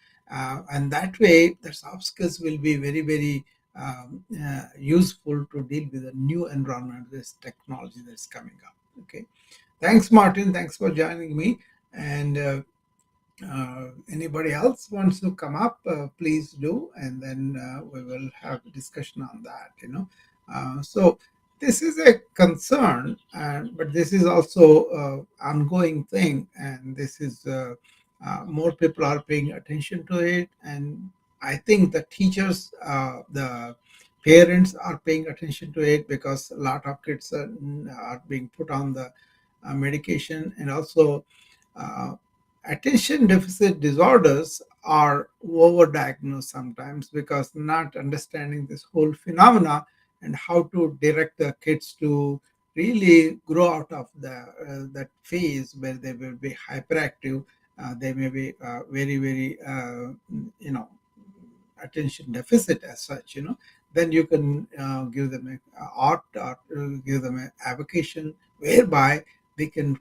And that way the soft skills will be very, very useful to deal with the new environment, this technology that's coming up. Okay. Thanks, Martin. Thanks for joining me. And anybody else wants to come up, please do, and then we will have a discussion on that. So this is a concern, but this is also ongoing thing, and this is more people are paying attention to it, and I think the teachers, the parents are paying attention to it, because a lot of kids are being put on the medication. And also uh, attention deficit disorders are overdiagnosed sometimes, because not understanding this whole phenomena and how to direct the kids to really grow out of that phase where they will be hyperactive. They may be very, very attention deficit as such. Then you can give them a art, or give them an avocation whereby they can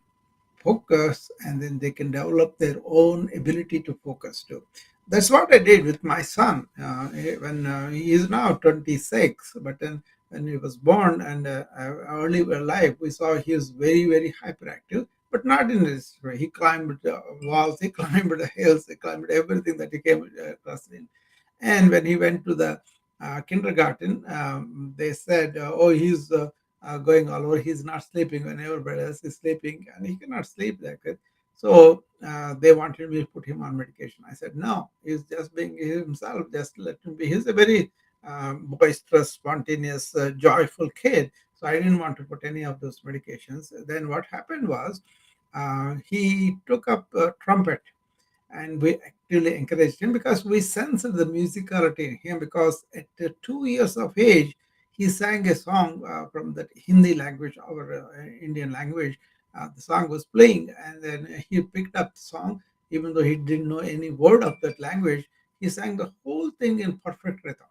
focus, and then they can develop their own ability to focus too. That's what I did with my son, when he is now 26. But then when he was born and early life, we saw he was very, very hyperactive, but not in this way. He climbed walls, he climbed the hills, he climbed everything that he came across in. And when he went to the kindergarten, they said, "Oh, he's going all over. He's not sleeping when everybody else is sleeping, and he cannot sleep like that." So they wanted me to put him on medication. I said, "No, he's just being himself. Just let him be. He's a very boisterous, spontaneous, joyful kid." So I didn't want to put any of those medications. Then what happened was he took up trumpet, and we actively encouraged him, because we sensed the musicality in him, because at 2 years of age he sang a song from the Hindi language, our Indian language. The song was playing, and then he picked up the song, even though he didn't know any word of that language. He sang the whole thing in perfect rhythm.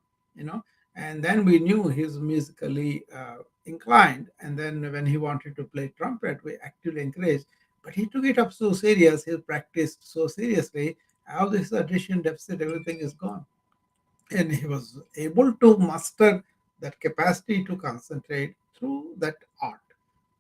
And then we knew he was musically inclined. And then when he wanted to play trumpet, we actively encouraged, but he took it up so serious. He practiced so seriously, all this attention deficit, everything is gone. And he was able to master that capacity to concentrate through that art,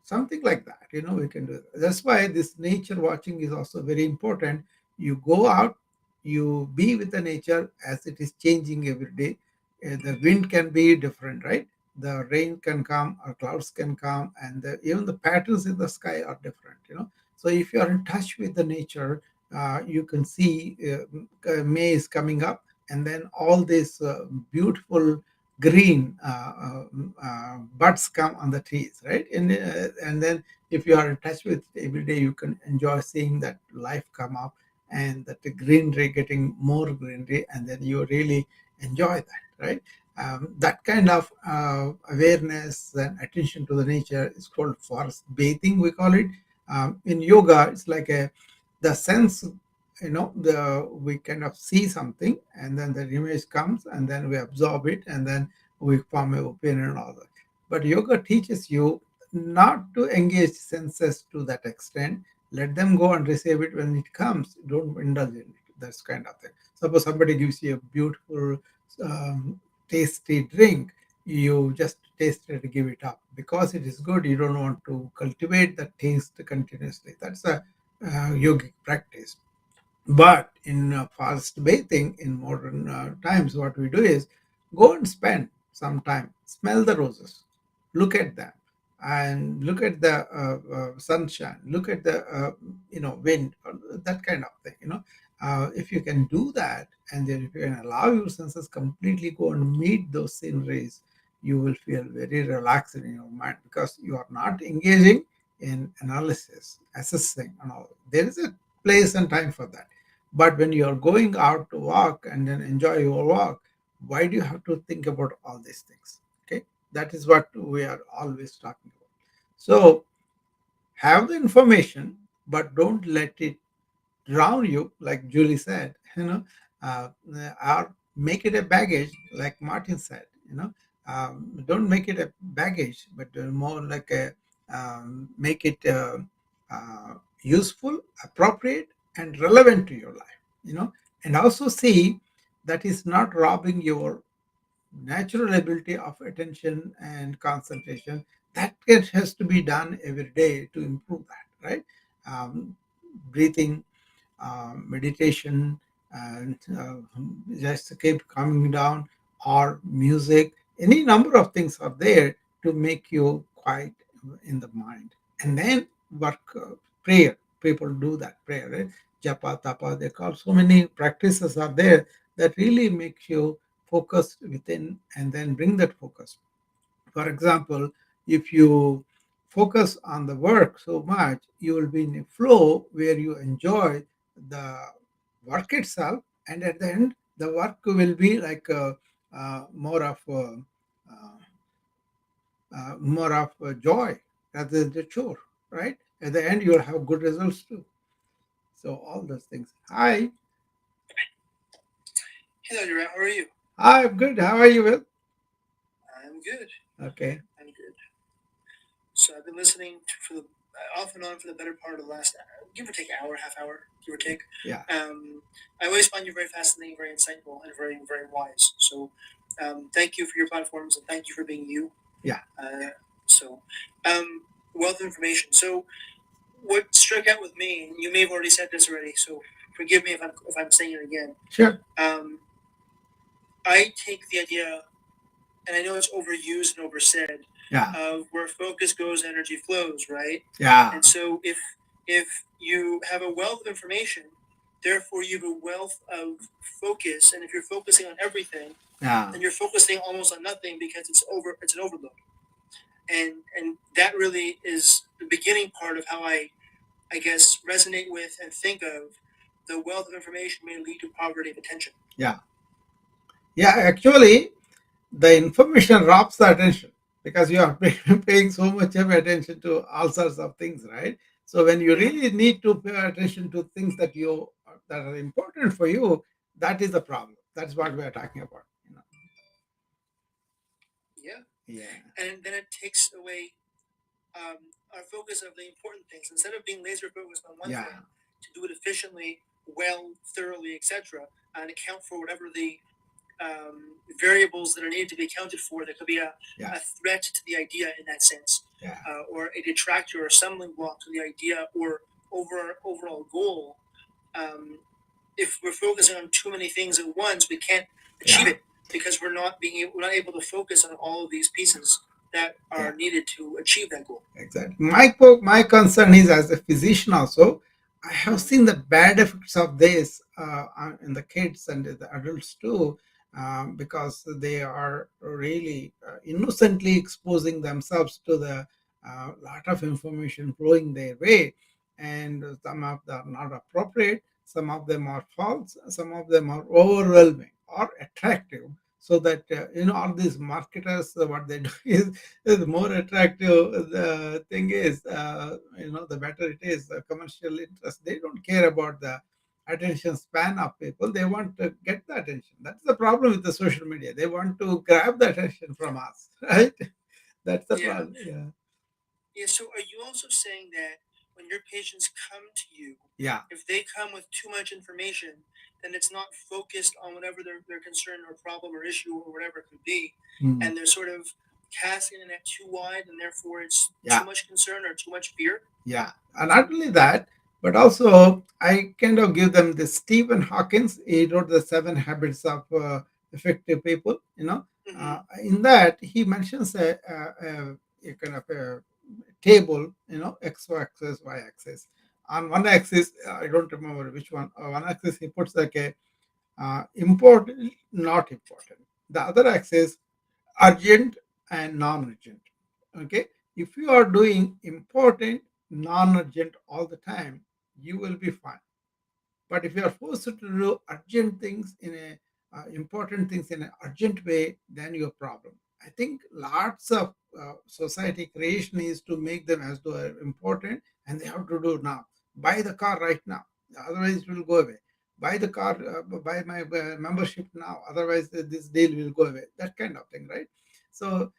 something like that. We can do it. That's why this nature watching is also very important. You go out, you be with the nature as it is changing every day. The wind can be different, right? The rain can come or clouds can come, and even the patterns in the sky are different. So if you are in touch with the nature, you can see May is coming up, and then all these beautiful green buds come on the trees, right? And then if you are in touch with it every day, you can enjoy seeing that life come up, and that the greenery getting more greenery, and then you really enjoy that, right? That kind of awareness and attention to the nature is called forest bathing, we call it. In yoga, it's like the sense, we kind of see something, and then the image comes, and then we absorb it, and then we form an opinion and all that. But yoga teaches you not to engage senses to that extent. Let them go and receive it when it comes. Don't indulge in it. That's kind of thing. Suppose somebody gives you a beautiful um, tasty drink, you just taste it, give it up because it is good. You don't want to cultivate the taste continuously. That's a yogic practice. But in fast bathing in modern times, what we do is go and spend some time, smell the roses, look at them, and look at the sunshine, look at the wind, that kind of thing. If you can do that, and then if you can allow your senses completely go and meet those sceneries, you will feel very relaxed in your mind because you are not engaging in analysis, assessing, and all. There is a place and time for that. But when you are going out to walk and then enjoy your walk, why do you have to think about all these things? Okay, that is what we are always talking about. So have the information, but don't let it drown you, like Julie said, uh, or make it a baggage, like Martin said. Don't make it a baggage, but more like make it useful, appropriate, and relevant to your life. And also see that is not robbing your natural ability of attention and concentration. That has to be done every day to improve that, right? Breathing, meditation, and just keep coming down, or music. Any number of things are there to make you quiet in the mind. And then work, prayer. People do that prayer, right? Japa, tapa, they call so many practices are there that really makes you focus within and then bring that focus. For example, if you focus on the work so much, you will be in a flow where you enjoy the work itself, and at the end, the work will be like more of joy rather than the chore, right? At the end, you'll have good results too. So all those things. Hi. Hello, Durant. How are you? Hi, I'm good. How are you, Will? I'm good. Okay. I'm good. So I've been listening for the off and on for the better part of the last give or take hour, half hour, give or take. Yeah. I always find you very fascinating, very insightful, and very wise. So thank you for your platforms and thank you for being you. Yeah. So wealth of information. So what struck out with me, and you may have already said this already, so forgive me if I'm saying it again. Sure. I take the idea, and I know it's overused and oversaid, Yeah. of where focus goes, energy flows, right? Yeah. And so if you have a wealth of information, therefore you have a wealth of focus, and if you're focusing on everything, Yeah. then you're focusing almost on nothing because it's an overload. And that really is the beginning part of how I guess resonate with and think of the wealth of information may lead to poverty of attention. Yeah. Yeah. Actually, the information robs the attention because you are paying so much of attention to all sorts of things, right? So when you really need to pay attention to things that are important for you, that is the problem. That's what we are talking about. Yeah. Yeah. And then it takes away our focus of the important things. Instead of being laser focused on one Yeah. thing, to do it efficiently well, thoroughly, etc., and account for whatever the variables that are needed to be accounted for. There could be a threat to the idea in that sense, or a detractor or stumbling block to the idea or overall goal. If we're focusing on too many things at once, we can't achieve it because we're not able to focus on all of these pieces that are needed to achieve that goal. Exactly. My concern is as a physician also, I have seen the bad effects of this in the kids and the adults too, because they are really innocently exposing themselves to the lot of information flowing their way, and some of them are not appropriate, some of them are false, some of them are overwhelming or attractive. So that all these marketers, what they do is the more attractive the thing is, the better it is. The commercial interest, they don't care about the attention span of people. They want to get the attention. That's the problem with the social media. They want to grab the attention from us, right? That's the problem. Yeah. Yeah. So are you also saying that when your patients come to you, if they come with too much information, then it's not focused on whatever their concern or problem or issue or whatever it could be, and they're sort of casting the net too wide, and therefore it's too much concern or too much fear? Yeah, and not only that, but also I kind of give them the Stephen Hawkins. He wrote the Seven Habits of Effective People. In that he mentions a kind of a table. X axis, Y axis. On one axis, I don't remember which one. One axis he puts like a important, not important. The other axis, urgent and non-urgent. Okay, if you are doing important, non-urgent all the time, you will be fine. But if you are forced to do urgent things in a important things in an urgent way, then your problem. I think lots of society creation is to make them as though are important, and they have to do now. Buy the car right now, otherwise it will go away. Buy the car, buy my membership now, otherwise this deal will go away. That kind of thing, right? So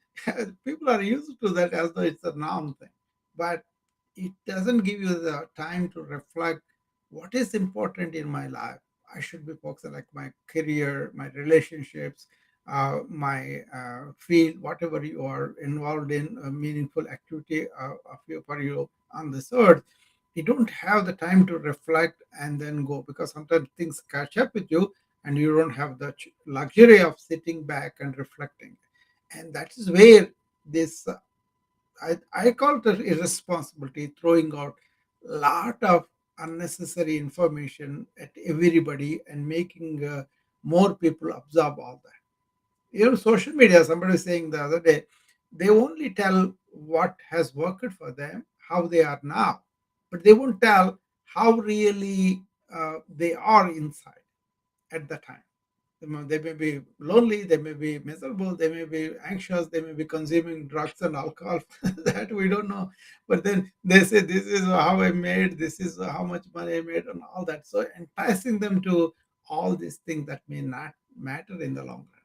people are used to that as though it's a norm thing, but it doesn't give you the time to reflect what is important in my life. I should be focusing like my career, my relationships, my field, whatever you are involved in, a meaningful activity for you on this earth. You don't have the time to reflect and then go, because sometimes things catch up with you and you don't have the luxury of sitting back and reflecting. And that is where this I call it irresponsibility, throwing out a lot of unnecessary information at everybody and making more people absorb all that. Social media, somebody was saying the other day, they only tell what has worked for them, how they are now, but they won't tell how really they are inside at the time. They may be lonely, they may be miserable, they may be anxious, they may be consuming drugs and alcohol that we don't know. But then they say, this is how I made, this is how much money I made, and all that. So enticing them to all these things that may not matter in the long run.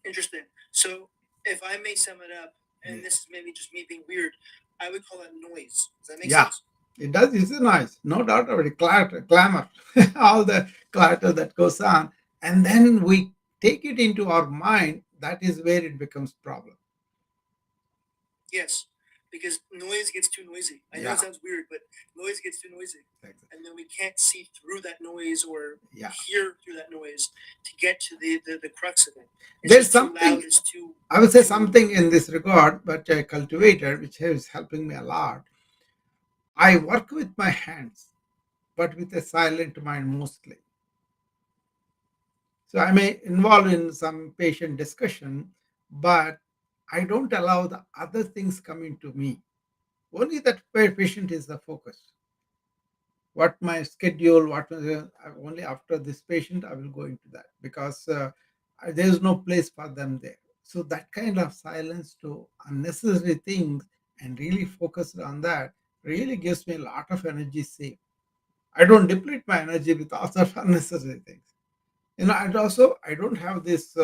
Interesting. So if I may sum it up, and this is maybe just me being weird, I would call that noise. Does that make sense? It does. It's a noise, no doubt about it. Clatter, clamor, all the clatter that goes on, and then we take it into our mind. That is where it becomes problem. Yes, because noise gets too noisy. I know it sounds weird, but noise gets too noisy. Exactly. And then we can't see through that noise or hear through that noise to get to the crux of it. There's something, I would say something in this regard, but a cultivator, which is helping me a lot. I work with my hands, but with a silent mind mostly. So I may involve in some patient discussion, but I don't allow the other things coming to me. Only that patient is the focus. What my schedule, only after this patient I will go into that, because there is no place for them there. So that kind of silence to unnecessary things and really focus on that really gives me a lot of energy saved. I don't deplete my energy with all sorts of unnecessary things. And also I don't have this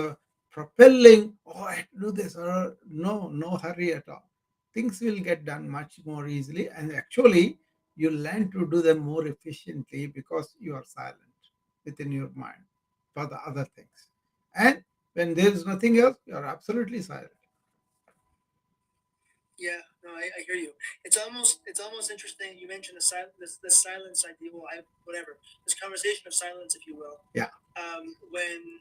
propelling, oh, I have to do this, or no hurry at all. Things will get done much more easily, and actually you learn to do them more efficiently because you are silent within your mind for the other things. And when there is nothing else, you are absolutely silent. Yeah, no, I hear you. It's almost interesting. You mentioned the silence idea. Well, whatever this conversation of silence, if you will. Yeah. When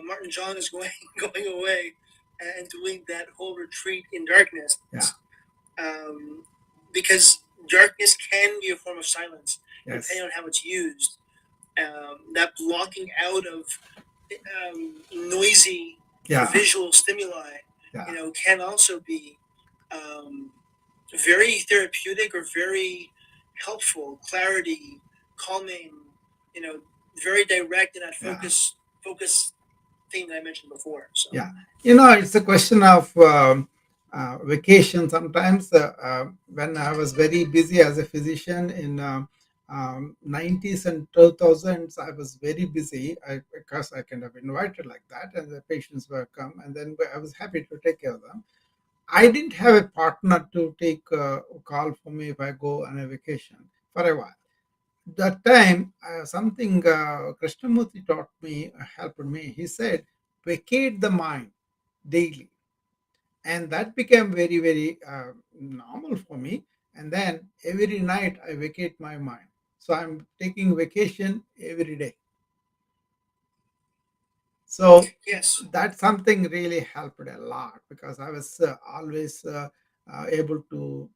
Martin John is going going away and doing that whole retreat in darkness. Yeah. Because darkness can be a form of silence, Yes. depending on how it's used. That blocking out of noisy visual stimuli, can also be very therapeutic or very helpful. Clarity, calming, very direct in that focus thing that I mentioned before. So. Yeah, it's a question of vacation. Sometimes when I was very busy as a physician in 90s and 2000s, I was very busy because I kind of invited like that, and the patients were come, and then I was happy to take care of them. I didn't have a partner to take a call for me if I go on a vacation for a while. That time, something Krishnamurti taught me, helped me. He said, vacate the mind daily. And that became very, very normal for me. And then every night I vacate my mind. So I'm taking vacation every day. So yes, that's something really helped a lot because I was always able to,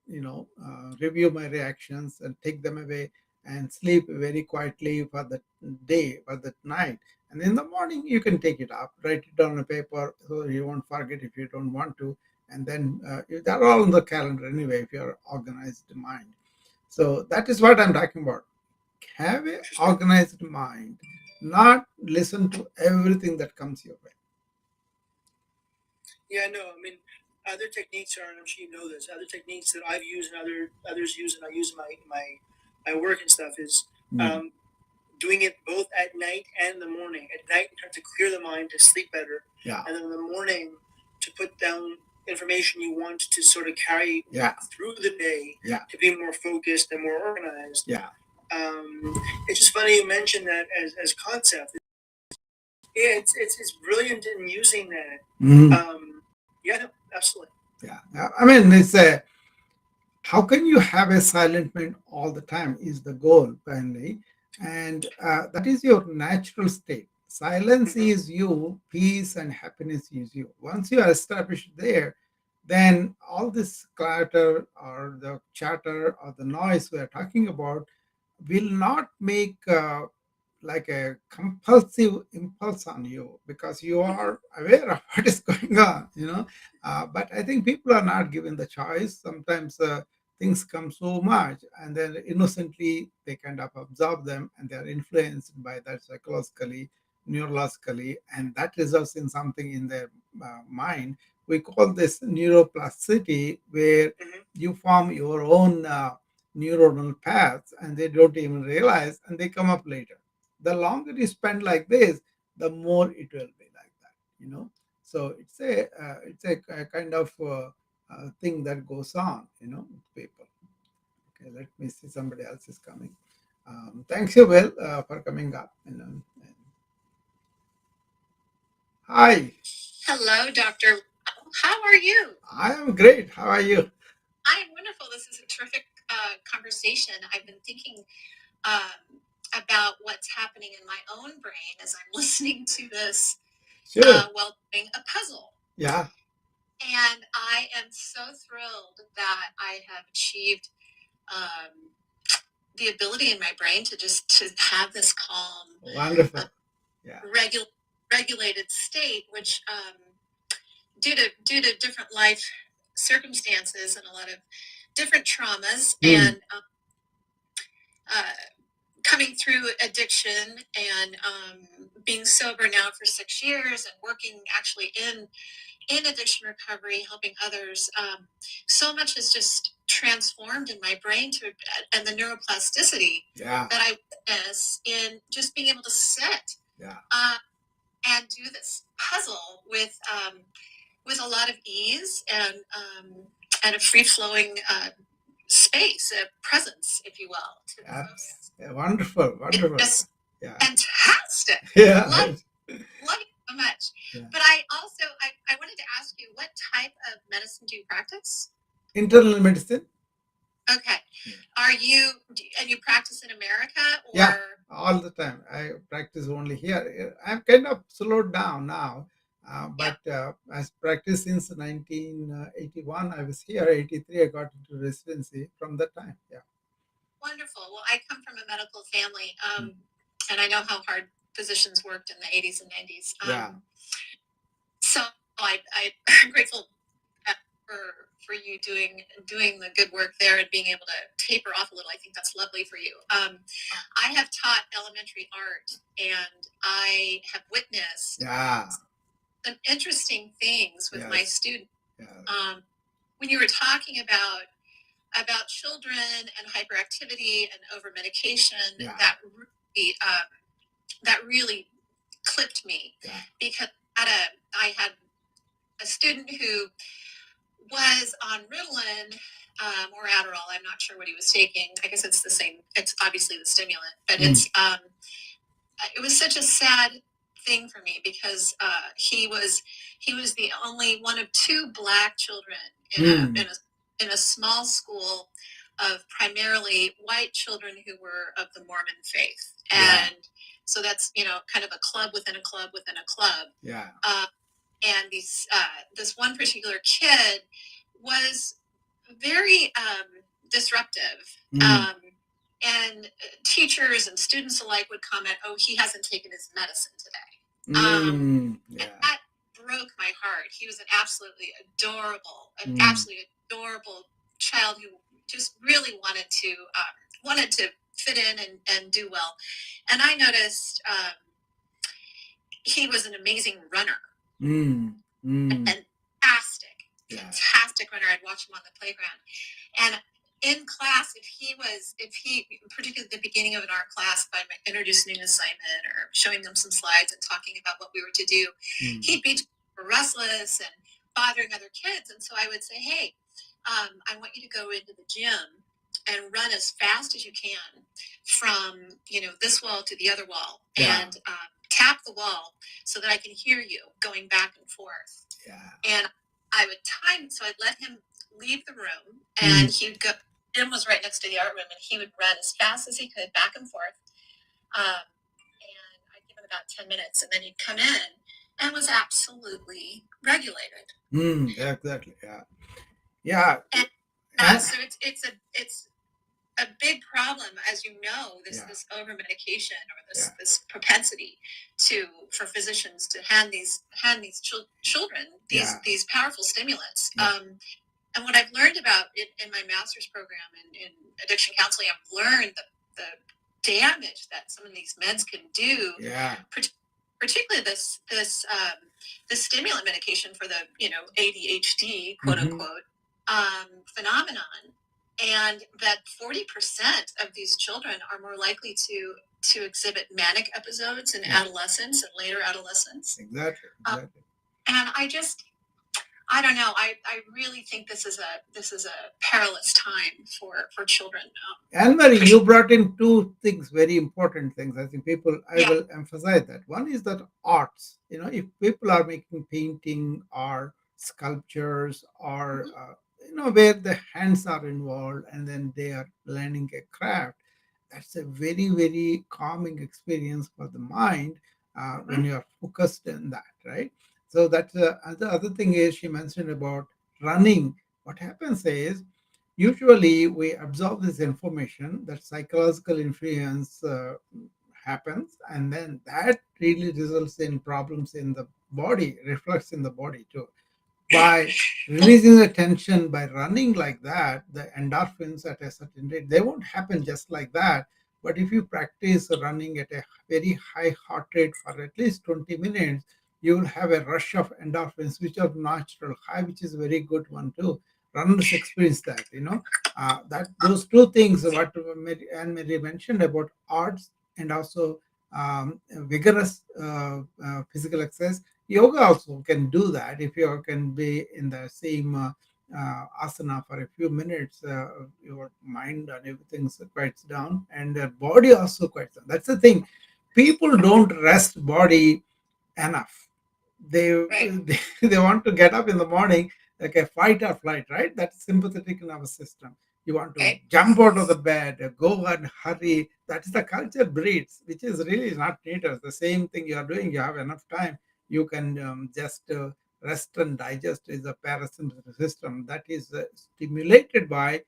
review my reactions and take them away and sleep very quietly for the day, for the night. And in the morning, you can take it up, write it down on a paper so you won't forget if you don't want to. And then they're all on the calendar anyway if you're organized mind. So that is what I'm talking about. Have a organized mind, not listen to everything that comes your way. Yeah, no, I mean, other techniques are, and I'm sure you know this, other techniques that I've used and others use and I use in my work and stuff is doing it both at night and in the morning. At night, you have to clear the mind to sleep better. Yeah. And then in the morning, to put down information you want to sort of carry through the day to be more focused and more organized. Yeah. It's just funny you mentioned that as concept. Yeah, it's brilliant in using that. Yeah, no, absolutely. Yeah. I mean, it's a how can you have a silent mind all the time is the goal finally, and that is your natural state. Silence is you, peace and happiness is you. Once you are established there, then all this clatter or the chatter or the noise we are talking about will not make like a compulsive impulse on you because you are aware of what is going on, but I think people are not given the choice. Sometimes things come so much and then innocently they kind of absorb them and they are influenced by that psychologically, neurologically, and that results in something in their mind. We call this neuroplasticity, where you form your own neuronal paths and they don't even realize and they come up later. The longer you spend like this, the more it will be like that. So it's a kind of thing that goes on, with people. Okay, let me see, somebody else is coming. Thanks you, Will, for coming up. Hi. Hello, Dr. How are you? I am great. How are you? I am wonderful. This is a terrific conversation. I've been thinking about what's happening in my own brain as I'm listening to this while doing a puzzle. Yeah. And I am so thrilled that I have achieved the ability in my brain to have this calm, wonderful, regulated state, which due to different life circumstances and a lot of different traumas and coming through addiction and being sober now for 6 years and working actually in addiction recovery, helping others. So much has just transformed in my brain and the neuroplasticity that I witness in just being able to sit and do this puzzle with a lot of ease and a free flowing space, a presence, if you will, to the focus. Wonderful, wonderful. It's just fantastic. Yeah. Love it so much. Yeah. But I also, I wanted to ask you, what type of medicine do you practice? Internal medicine. Okay. Are you, and you practice in America? Or? Yeah, all the time. I practice only here. I'm kind of slowed down now. But I practiced since 1981. I was here. 83, I got into residency from that time. Yeah. Wonderful. Well, I come from a medical family, and I know how hard physicians worked in the 80s and 90s. So I'm grateful for you doing the good work there and being able to taper off a little. I think that's lovely for you. I have taught elementary art, and I have witnessed some interesting things with my students. When you were talking about children and hyperactivity and over medication, that really clipped me because I had a student who was on Ritalin or Adderall. I'm not sure what he was taking. I guess it's the same. It's obviously the stimulant, but it was such a sad thing for me because he was the only one of two Black children in a small school of primarily white children who were of the Mormon faith, and so that's kind of a club within a club within a club. Yeah. And this one particular kid was very disruptive. And teachers and students alike would comment, "Oh, he hasn't taken his medicine today." And that broke my heart. He was an absolutely adorable child who just really wanted to fit in and do well. And I noticed he was an amazing runner. Fantastic runner. I'd watch him on the playground. And in class, if he, particularly at the beginning of an art class, if I'm introducing an assignment or showing them some slides and talking about what we were to do, he'd be restless and bothering other kids. And so I would say, "Hey, I want you to go into the gym and run as fast as you can from, this wall to the other wall and tap the wall so that I can hear you going back and forth." And I would time, so I'd let him leave the room, and he would go. Jim was right next to the art room, and he would run as fast as he could back and forth. And I'd give him about 10 minutes, and then he'd come in and was absolutely regulated. Yeah, exactly. Yeah. And so it's a big problem, as you know, this over medication or this propensity for physicians to hand these children these powerful stimulants. And what I've learned about in my master's program in addiction counseling, I've learned the damage that some of these meds can do. Particularly this stimulant medication for the ADHD quote unquote phenomenon. And that 40% of these children are more likely to exhibit manic episodes in adolescence and later adolescence. Exactly. And I don't know. I really think this is a perilous time for children. Anne-Marie, you brought in two things, very important things. I think I will emphasize that. One is that arts. If people are making painting or sculptures or where the hands are involved and then they are learning a craft, that's a very, very calming experience for the mind when you are focused in that, right? So that's the other thing is she mentioned about running. What happens is usually we absorb this information, that psychological influence happens, and then that really results in problems in the body, reflects in the body too. By releasing the tension, by running like that, the endorphins at a certain rate, they won't happen just like that. But if you practice running at a very high heart rate for at least 20 minutes, you will have a rush of endorphins, which are natural high, which is a very good one too. Runners experience that, that those two things, what Anne-Marie mentioned about arts and also vigorous physical exercise. Yoga also can do that if you can be in the same asana for a few minutes, your mind and everything quiets down, and their body also quiets down. That's the thing. People don't rest body enough. They Right. they want to get up in the morning like a fight or flight, right? That's sympathetic nervous system. You want to Okay. jump out of the bed, go and hurry. That is the culture breeds, which is really not needed. The same thing you are doing. You have enough time. You can just rest and digest is a parasympathetic system that is stimulated by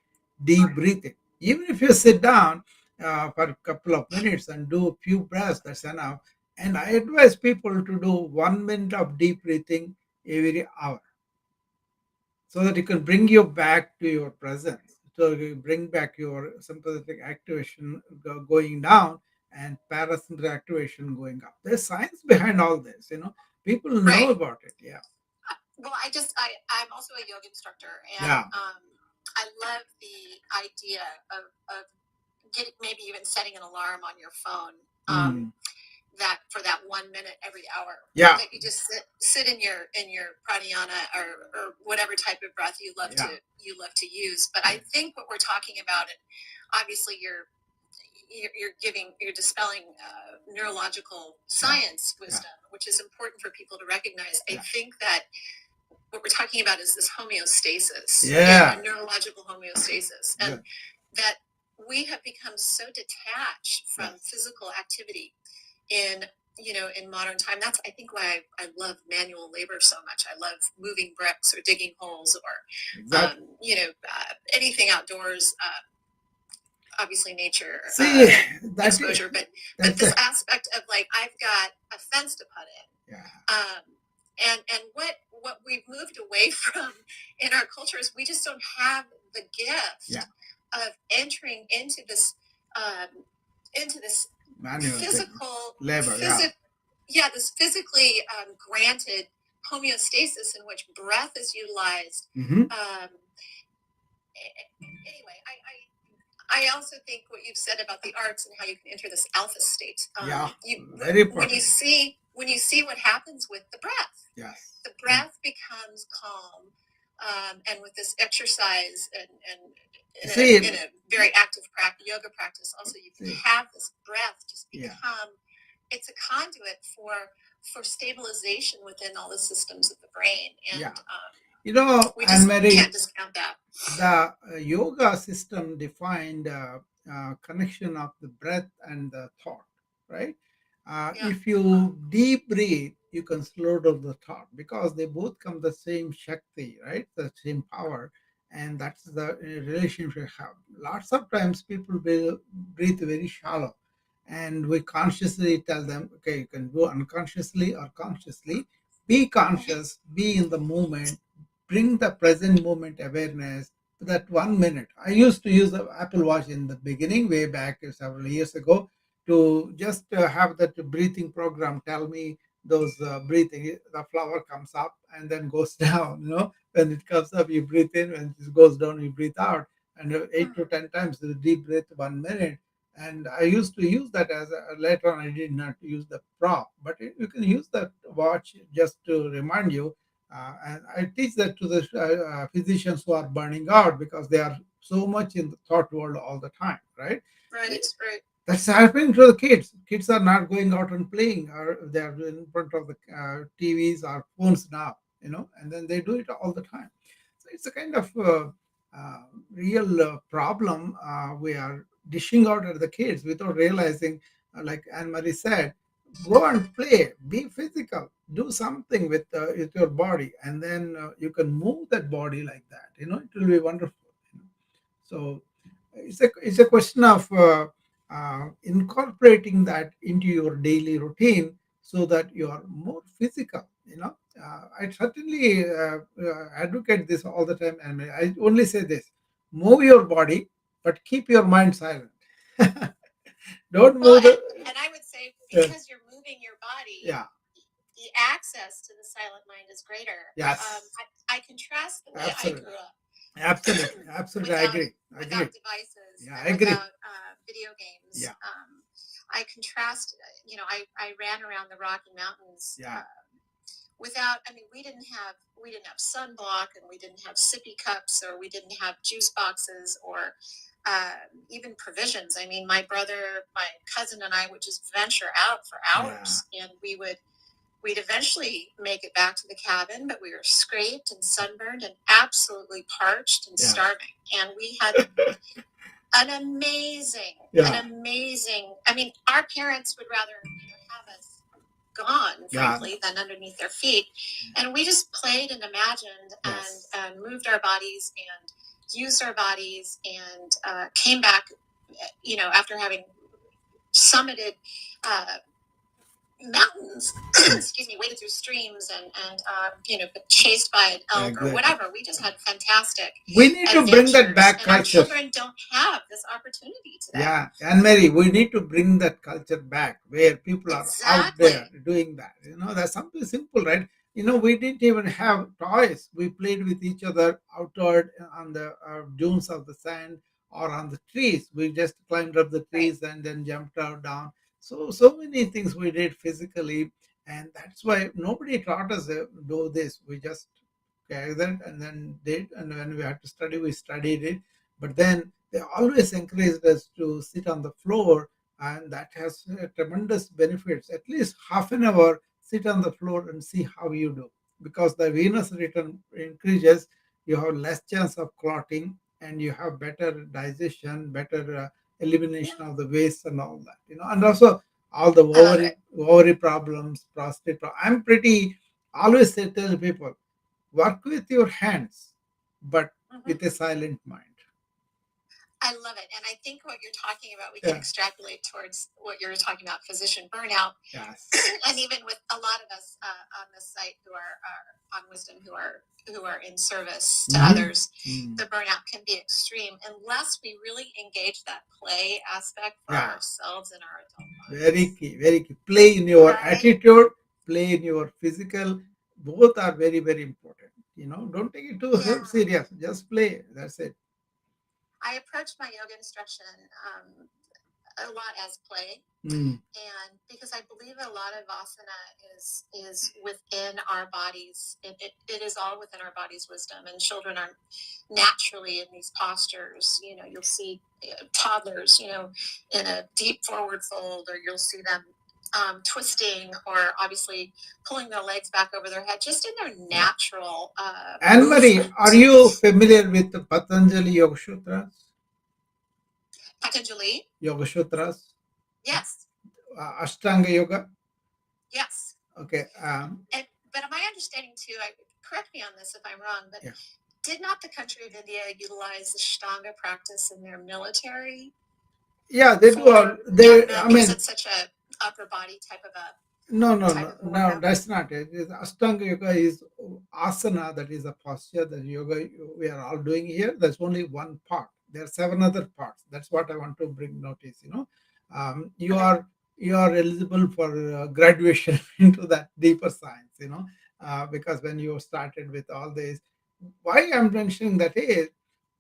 deep breathing. Even if you sit down for a couple of minutes and do a few breaths, that's enough. And I advise people to do 1 minute of deep breathing every hour so that you can bring you back to your presence. So you bring back your sympathetic activation going down and parasympathetic activation going up. There's science behind all this, People know Right. about it. Yeah. Well, I'm also a yoga instructor, and Yeah. I love the idea of getting, maybe even setting an alarm on your phone. That for that 1 minute every hour, Yeah. that you just sit in your pranayama or whatever type of breath you love to use. But I think what we're talking about, and obviously you're dispelling neurological science wisdom, which is important for people to recognize. I think that what we're talking about is this homeostasis, a neurological homeostasis, and that we have become so detached from physical activity in in modern time. That's, I think, why I love manual labor so much. I love moving bricks or digging holes or anything outdoors. Obviously nature exposure, but this aspect of, like, I've got a fence to put in. And what we've moved away from in our culture is we just don't have the gift of entering into this manual physical labor, this physically granted homeostasis in which breath is utilized. Anyway, I also think what you've said about the arts and how you can enter this alpha state. Very important. When you see what happens with the breath, the breath becomes calm, and with this exercise and in a very active yoga practice, also you can have this breath just become. It's a conduit for stabilization within all the systems of the brain, and we just can't discount that. The yoga system defined connection of the breath and the thought, right? If you deep breathe, you can slow down the thought because they both come the same Shakti, right? The same power. And that's the relationship we have. Lots of times people will breathe very shallow. And we consciously tell them, okay, you can go unconsciously or consciously. Be conscious, be in the moment, bring the present moment awareness to that 1 minute. I used to use the Apple Watch in the beginning, way back several years ago, to just have that breathing program tell me those breathing. The flower comes up and then goes down. When it comes up, you breathe in. When it goes down, you breathe out. And 8 to 10 times the deep breath, 1 minute. And I used to use that as later on. I did not use the prop, but you can use that watch just to remind you. And I teach that to the physicians who are burning out because they are so much in the thought world all the time, right? Right. That's happening to the kids. Kids are not going out and playing, or they are in front of the TVs or phones now, and then they do it all the time. So it's a kind of uh, real problem we are dishing out at the kids without realizing, like Anne Marie said, go and play, be physical, do something with your body, and then you can move that body like that. It will be wonderful. So it's a question of incorporating that into your daily routine so that you are more physical. I certainly advocate this all the time, and I only say this: move your body, but keep your mind silent. Don't move. And I would say, because you're moving your body, the access to the silent mind is greater. Yes. I contrast the way I grew up. Absolutely, I agree. Without devices, I agree. Without video games. I contrast. I ran around the Rocky Mountains without, I mean, we didn't have sunblock, and we didn't have sippy cups, or we didn't have juice boxes, or even provisions. I mean, my brother, my cousin, and I would just venture out for hours, and we'd eventually make it back to the cabin, but we were scraped and sunburned and absolutely parched and starving. And we had an amazing, I mean, our parents would rather, have us gone, frankly, than underneath their feet. And we just played and imagined and moved our bodies and used our bodies and came back, after having summited mountains, excuse me, waded through streams and chased by an elk or whatever. We just had fantastic. We need to bring that back and our culture. children don't have this opportunity today. Yeah, and Mary, we need to bring that culture back where people are out there doing that. That's something simple, right? We didn't even have toys. We played with each other outward on the dunes of the sand or on the trees. We just climbed up the trees and then jumped out down. So many things we did physically, and that's why nobody taught us to do this. We just gathered and then did, and when we had to study, we studied it. But then they always encouraged us to sit on the floor, and that has tremendous benefits. At least half an hour, sit on the floor and see how you do, because the venous return increases. You have less chance of clotting, and you have better digestion, better elimination of the waste and all that. And also all the ovary problems, prostate. I'm pretty always say tell people, work with your hands, but with a silent mind. I love it. And I think what you're talking about, we can extrapolate towards what you're talking about, physician burnout. Yes. And even with a lot of us on this site who are on Wisdom, who are in service to others, the burnout can be extreme unless we really engage that play aspect for ourselves and our adult lives. Very key, very key. Play in your attitude, play in your physical. Both are very, very important. Don't take it too serious. Just play. That's it. I approach my yoga instruction a lot as play, and because I believe a lot of asana is within our bodies. It is all within our body's wisdom, and children are naturally in these postures. You'll see toddlers, in a deep forward fold, or you'll see them twisting, or obviously pulling their legs back over their head, just in their natural. Anne Marie, are you familiar with the Patanjali Yoga Sutras? Patanjali Yoga Sutras? Yes. Ashtanga Yoga? Yes. Okay. But my understanding too, correct me on this if I'm wrong, but did not the country of India utilize the Ashtanga practice in their military? Yeah, they do. Because it's such a upper body type of a. No, that's not it. Ashtanga Yoga is asana, that is a posture, that yoga we are all doing here. That's only one part. There are 7 other parts. That's what I want to bring notice. You are eligible for graduation into that deeper science. Because when you started with all this, why I'm mentioning that is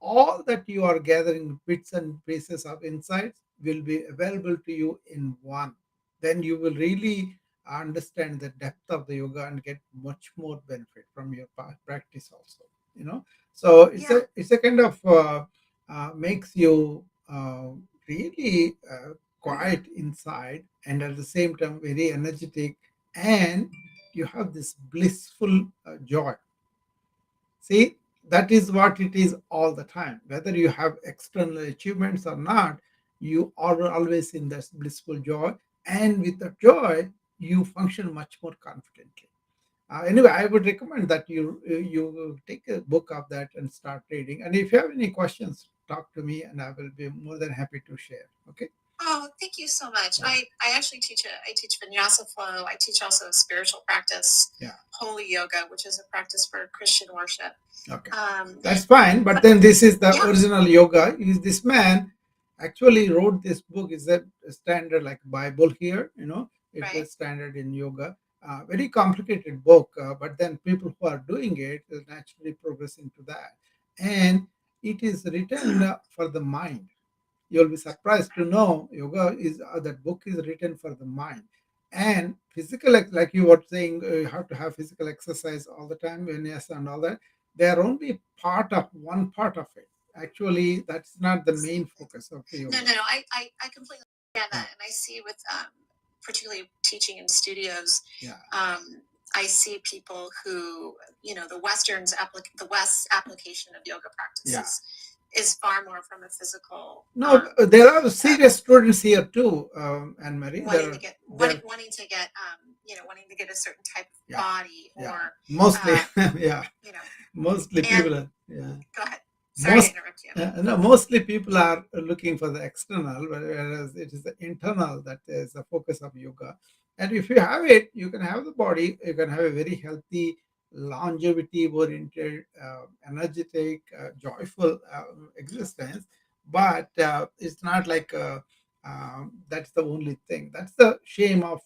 all that you are gathering bits and pieces of insights will be available to you in one. Then you will really understand the depth of the yoga and get much more benefit from your practice also. So it's a kind of makes you really quiet inside, and at the same time very energetic, and you have this blissful joy. See, that is what it is all the time. Whether you have external achievements or not, you are always in this blissful joy, and with the joy you function much more confidently. Anyway, I would recommend that you take a book of that and start reading. And if you have any questions, talk to me, and I will be more than happy to share. Okay. Oh, thank you so much. I actually teach vinyasa flow. I teach also a spiritual practice, holy yoga, which is a practice for Christian worship. Okay, that's fine. But then this is the original yoga. This man actually wrote this book. Is a standard like Bible here? It's a standard in yoga. Very complicated book, but then people who are doing it is naturally progressing to that, and it is written for the mind. You'll be surprised to know yoga is that book is written for the mind. And physical, like you were saying, you have to have physical exercise all the time, vinyasa and all that. They are only one part of it. Actually, that's not the main focus of yoga. No. I completely understand that, and I see with particularly teaching in studios. Yeah. I see people who, the the West's application of yoga practices is far more from a physical. No, there are serious students here too, Anne Marie. Wanting to get, wanting to get a certain type of body, or mostly, yeah, mostly people are, Go ahead. Sorry to interrupt you. No, mostly people are looking for the external, whereas it is the internal that is the focus of yoga. And if you have it, you can have the body, you can have a very healthy, longevity oriented, energetic, joyful existence. But it's not like that's the only thing. That's the shame of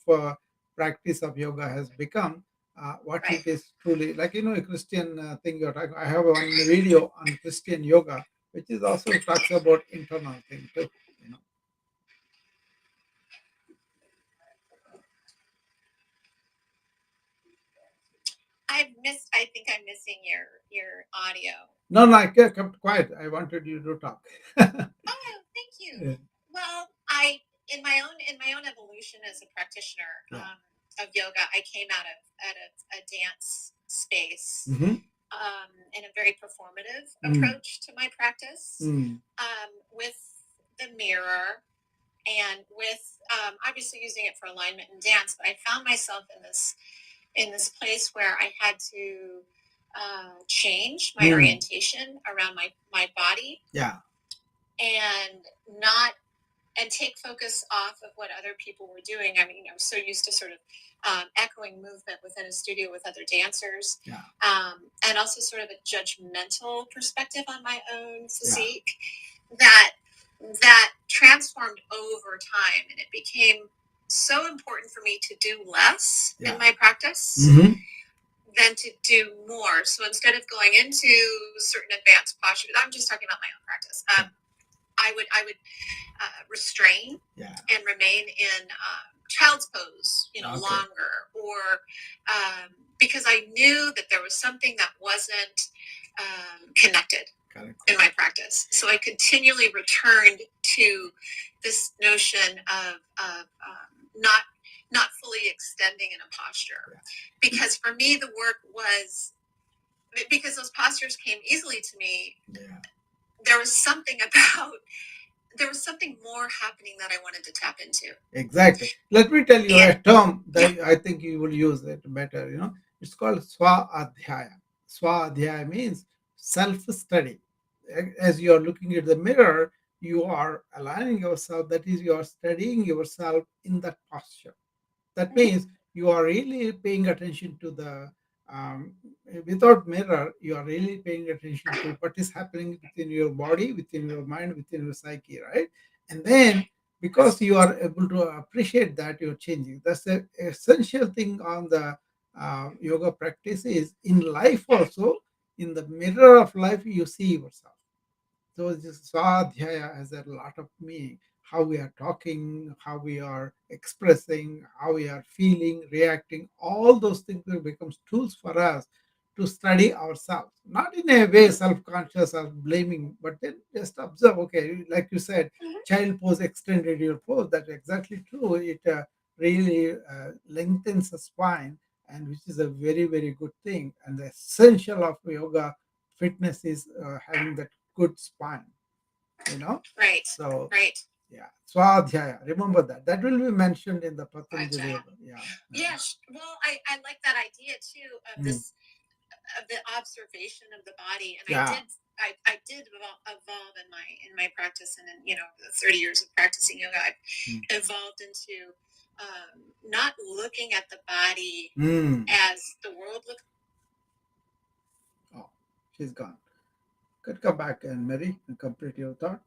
practice of yoga has become. What it is truly like, a Christian thing you're talking. I have one video on Christian yoga, which is also talks about internal thing too. I think I'm missing your audio. No, I kept quiet. I wanted you to talk. Oh, thank you. Yeah. Well, in my own evolution as a practitioner of yoga, I came out of a dance space. Mm-hmm. In a very performative approach to my practice, with the mirror and with obviously using it for alignment and dance. But I found myself in this place where I had to change my orientation around my body. Yeah. And take focus off of what other people were doing. I mean, I was so used to sort of echoing movement within a studio with other dancers, and also sort of a judgmental perspective on my own physique that transformed over time, and it became so important for me to do less in my practice. Mm-hmm. Than to do more. So instead of going into certain advanced postures, I'm just talking about my own practice. I would restrain and remain in child's pose, longer, or because I knew that there was something that wasn't connected in my practice. So I continually returned to this notion of not fully extending in a posture, because for me the work was, because those postures came easily to me. There was something more happening that I wanted to tap into. Exactly. Let me tell you a term that I think you will use it better. It's called swa-adhyaya. Swa-adhyaya means self-study. As you are looking at the mirror, you are aligning yourself. That is, you are studying yourself in that posture. That means you are really paying attention to the, um, without mirror, you are really paying attention to what is happening within your body, within your mind, within your psyche, right? And then because you are able to appreciate that you're changing, that's the essential thing on the yoga practice is in life also. In the mirror of life, you see yourself. So this Swadhyaya has a lot of meaning. How we are talking, how we are expressing, how we are feeling, reacting, all those things will become tools for us to study ourselves. Not in a way self-conscious or blaming, but then just observe, okay, like you said, child pose extended your pose. That's exactly true. It really lengthens the spine, and which is a very, very good thing. And the essential of yoga fitness is having that good spine. Right. So, right. Yeah. Swadhyaya. Remember that. That will be mentioned in the Patanjali Yoga. Yeah. Yes. Well, I like that idea too of this, of the observation of the body. And I did evolve in my practice, and in, the 30 years of practicing yoga, I've evolved into not looking at the body as the world looks. Oh, she's gone. Could come back and Mary and complete your thought.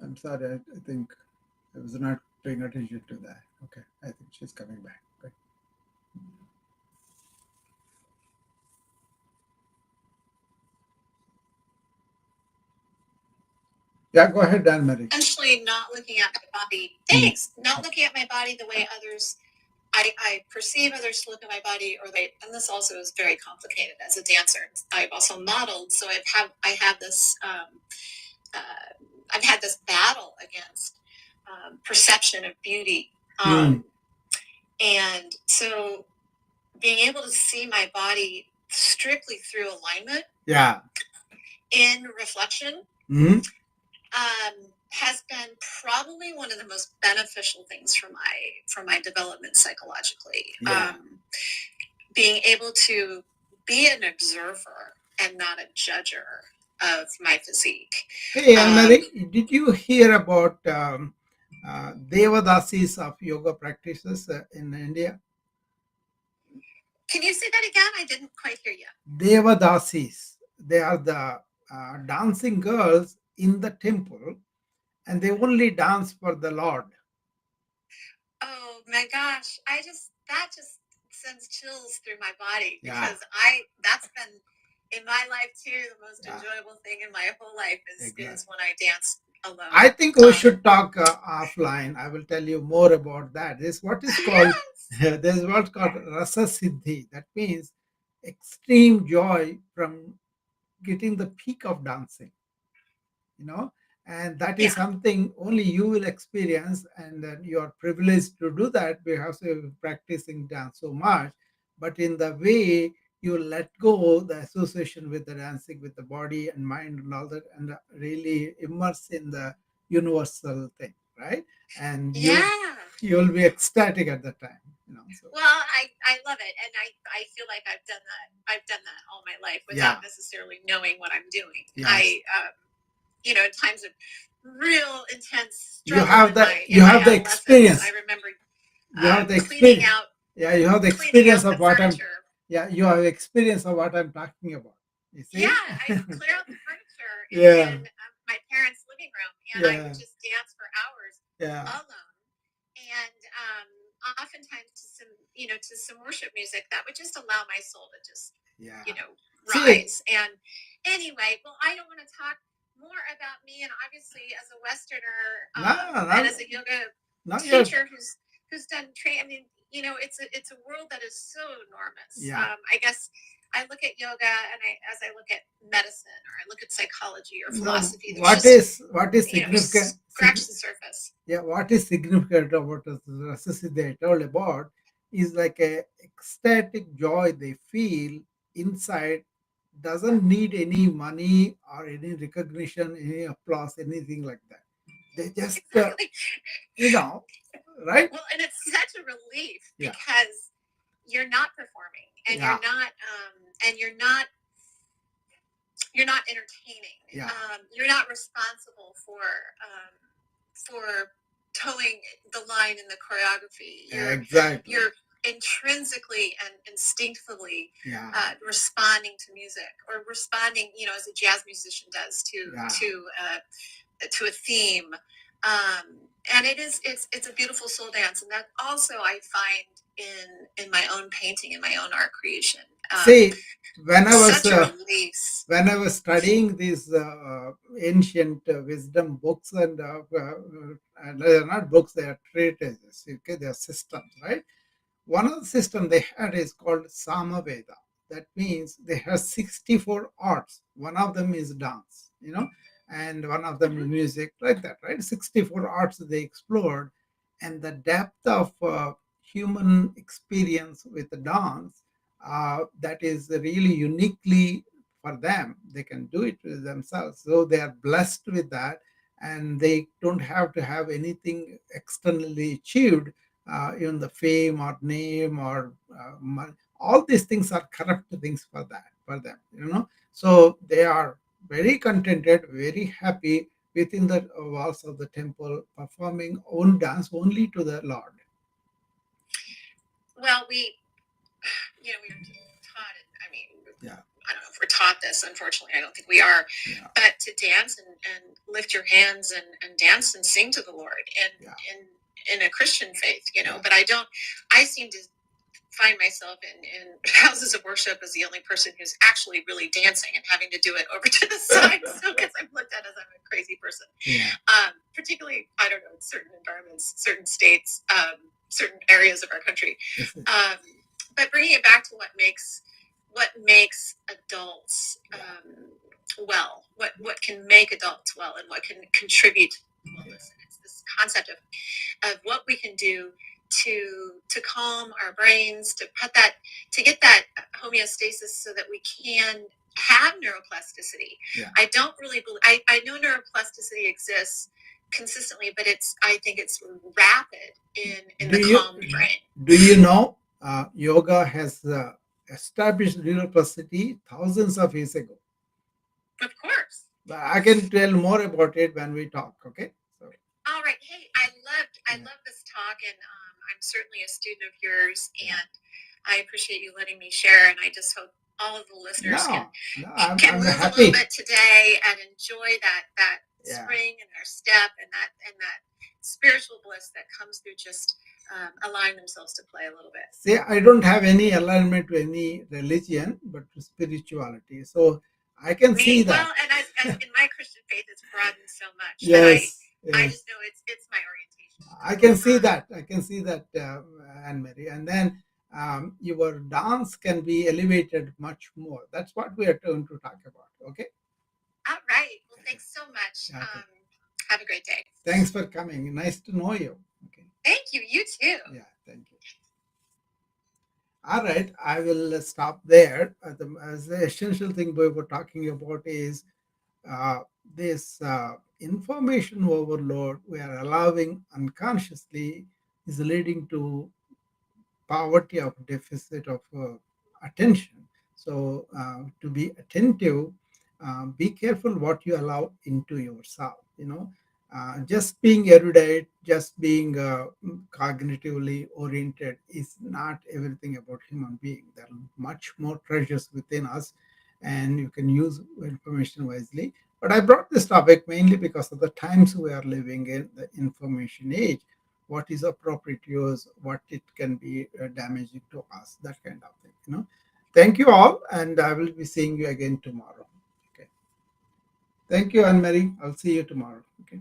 I'm sorry, I think I was not paying attention to that. Okay, I think she's coming back. Okay. Yeah, go ahead, Anne-Marie. Essentially not looking at my body. Thanks. Not looking at my body the way others. I perceive others to look at my body, and this also is very complicated as a dancer. I've also modeled, so I have this. I've had this battle against perception of beauty, and so being able to see my body strictly through alignment, in reflection, has been probably one of the most beneficial things for my development psychologically. Being able to be an observer and not a judger of my physique. Hey, Anne-Marie, did you hear about Devadasis of yoga practices in India? Can you say that again? I didn't quite hear you. Devadasis. They are the dancing girls in the temple, and they only dance for the Lord. Oh my gosh! That just sends chills through my body because that's been in my life too the most enjoyable thing in my whole life is when I dance alone. I think we should talk offline. I will tell you more about that. This what is called there's what's called rasa siddhi. That means extreme joy from getting the peak of dancing. And that is something only you will experience, and then you are privileged to do that because you're practicing dance so much. But in the way you let go the association with the dancing, with the body and mind and all that, and really immerse in the universal thing, right? And you'll be ecstatic at the time. So. Well, I love it, and I feel like I've done that all my life without necessarily knowing what I'm doing. Yes. At times of real intense struggle. You have the experience. I remember you have the experience. You have the experience of what I'm. You have experience of what I'm talking about. You see? Yeah, I clear out the furniture in my parents' living room, and I would just dance for hours alone. And oftentimes to some worship music that would just allow my soul to just rise. And anyway, well, I don't want to talk more about me, and obviously as a Westerner and as a yoga teacher who's done training. I mean, it's a world that is so enormous. I guess I look at yoga and as I look at medicine or I look at psychology or philosophy. What is significant? Scratch the surface. Yeah, what is significant about the rasa siddhi I told about is like a ecstatic joy they feel inside. Doesn't need any money or any recognition, any applause, anything like that. They just, right? Well, and it's such a relief because you're not performing and you're not entertaining. You're not responsible for towing the line in the choreography. You're intrinsically and instinctively responding to music or responding, as a jazz musician does to a theme. And it's a beautiful soul dance, and that also I find in my own painting, in my own art creation. See, when I was studying these ancient wisdom books, and they're not books, they are treatises. Okay, they are systems, right? One of the systems they had is called Samaveda. That means they have 64 arts. One of them is dance, and one of them is music, like that, right? 64 arts they explored, and the depth of human experience with the dance, that is really uniquely for them. They can do it themselves, so they are blessed with that, and they don't have to have anything externally achieved, even the fame or name or money. All these things are corrupt things for them. So they are very contented, very happy within the walls of the temple, performing own dance only to the Lord. Well, we were taught it. I mean, I don't know if we're taught this. Unfortunately, I don't think we are. But to dance and lift your hands and dance and sing to the Lord and in a Christian faith, but I seem to find myself in houses of worship as the only person who's actually really dancing and having to do it over to the side, so because I'm looked at as I'm a crazy person. Yeah. Particularly, I don't know, in certain environments, certain states, certain areas of our country. But bringing it back to what makes adults well, what can make adults well, and what can contribute to wellness. And it's this concept of what we can do to calm our brains, to get that homeostasis, so that we can have neuroplasticity. Yeah. I don't really believe, I know neuroplasticity exists consistently, but I think it's rapid in the calm brain. Do you know yoga has established neuroplasticity thousands of years ago? Of course. I can tell more about it when we talk. Okay. So. All right. Hey, I love this talk, and I'm certainly a student of yours, and I appreciate you letting me share. And I just hope all of the listeners can move happy. A little bit today and enjoy that spring in their step, and that spiritual bliss that comes through just allowing themselves to play a little bit. See, I don't have any alignment to any religion, but to spirituality. So I can see that. Well, and in my Christian faith, it's broadened so much. Yes. I just know it's my orientation. I can see that. I can see that, Anne-Marie. And then your dance can be elevated much more. That's what we are going to talk about. Okay. All right. Well, thanks so much. Okay. Have a great day. Thanks for coming. Nice to know you. Okay. Thank you. You too. Yeah. Thank you. All right. I will stop there. The essential thing we were talking about is this information overload we are allowing unconsciously is leading to poverty of deficit of attention. So to be attentive, be careful what you allow into yourself. Just being erudite, just being cognitively oriented is not everything about human being. There are much more treasures within us, and you can use information wisely. But I brought this topic mainly because of the times we are living in, the information age. What is appropriate to use, what it can be damaging to us, that kind of thing. Thank you all, and I will be seeing you again tomorrow. Okay. Thank you, Anne-Marie. I'll see you tomorrow. Okay.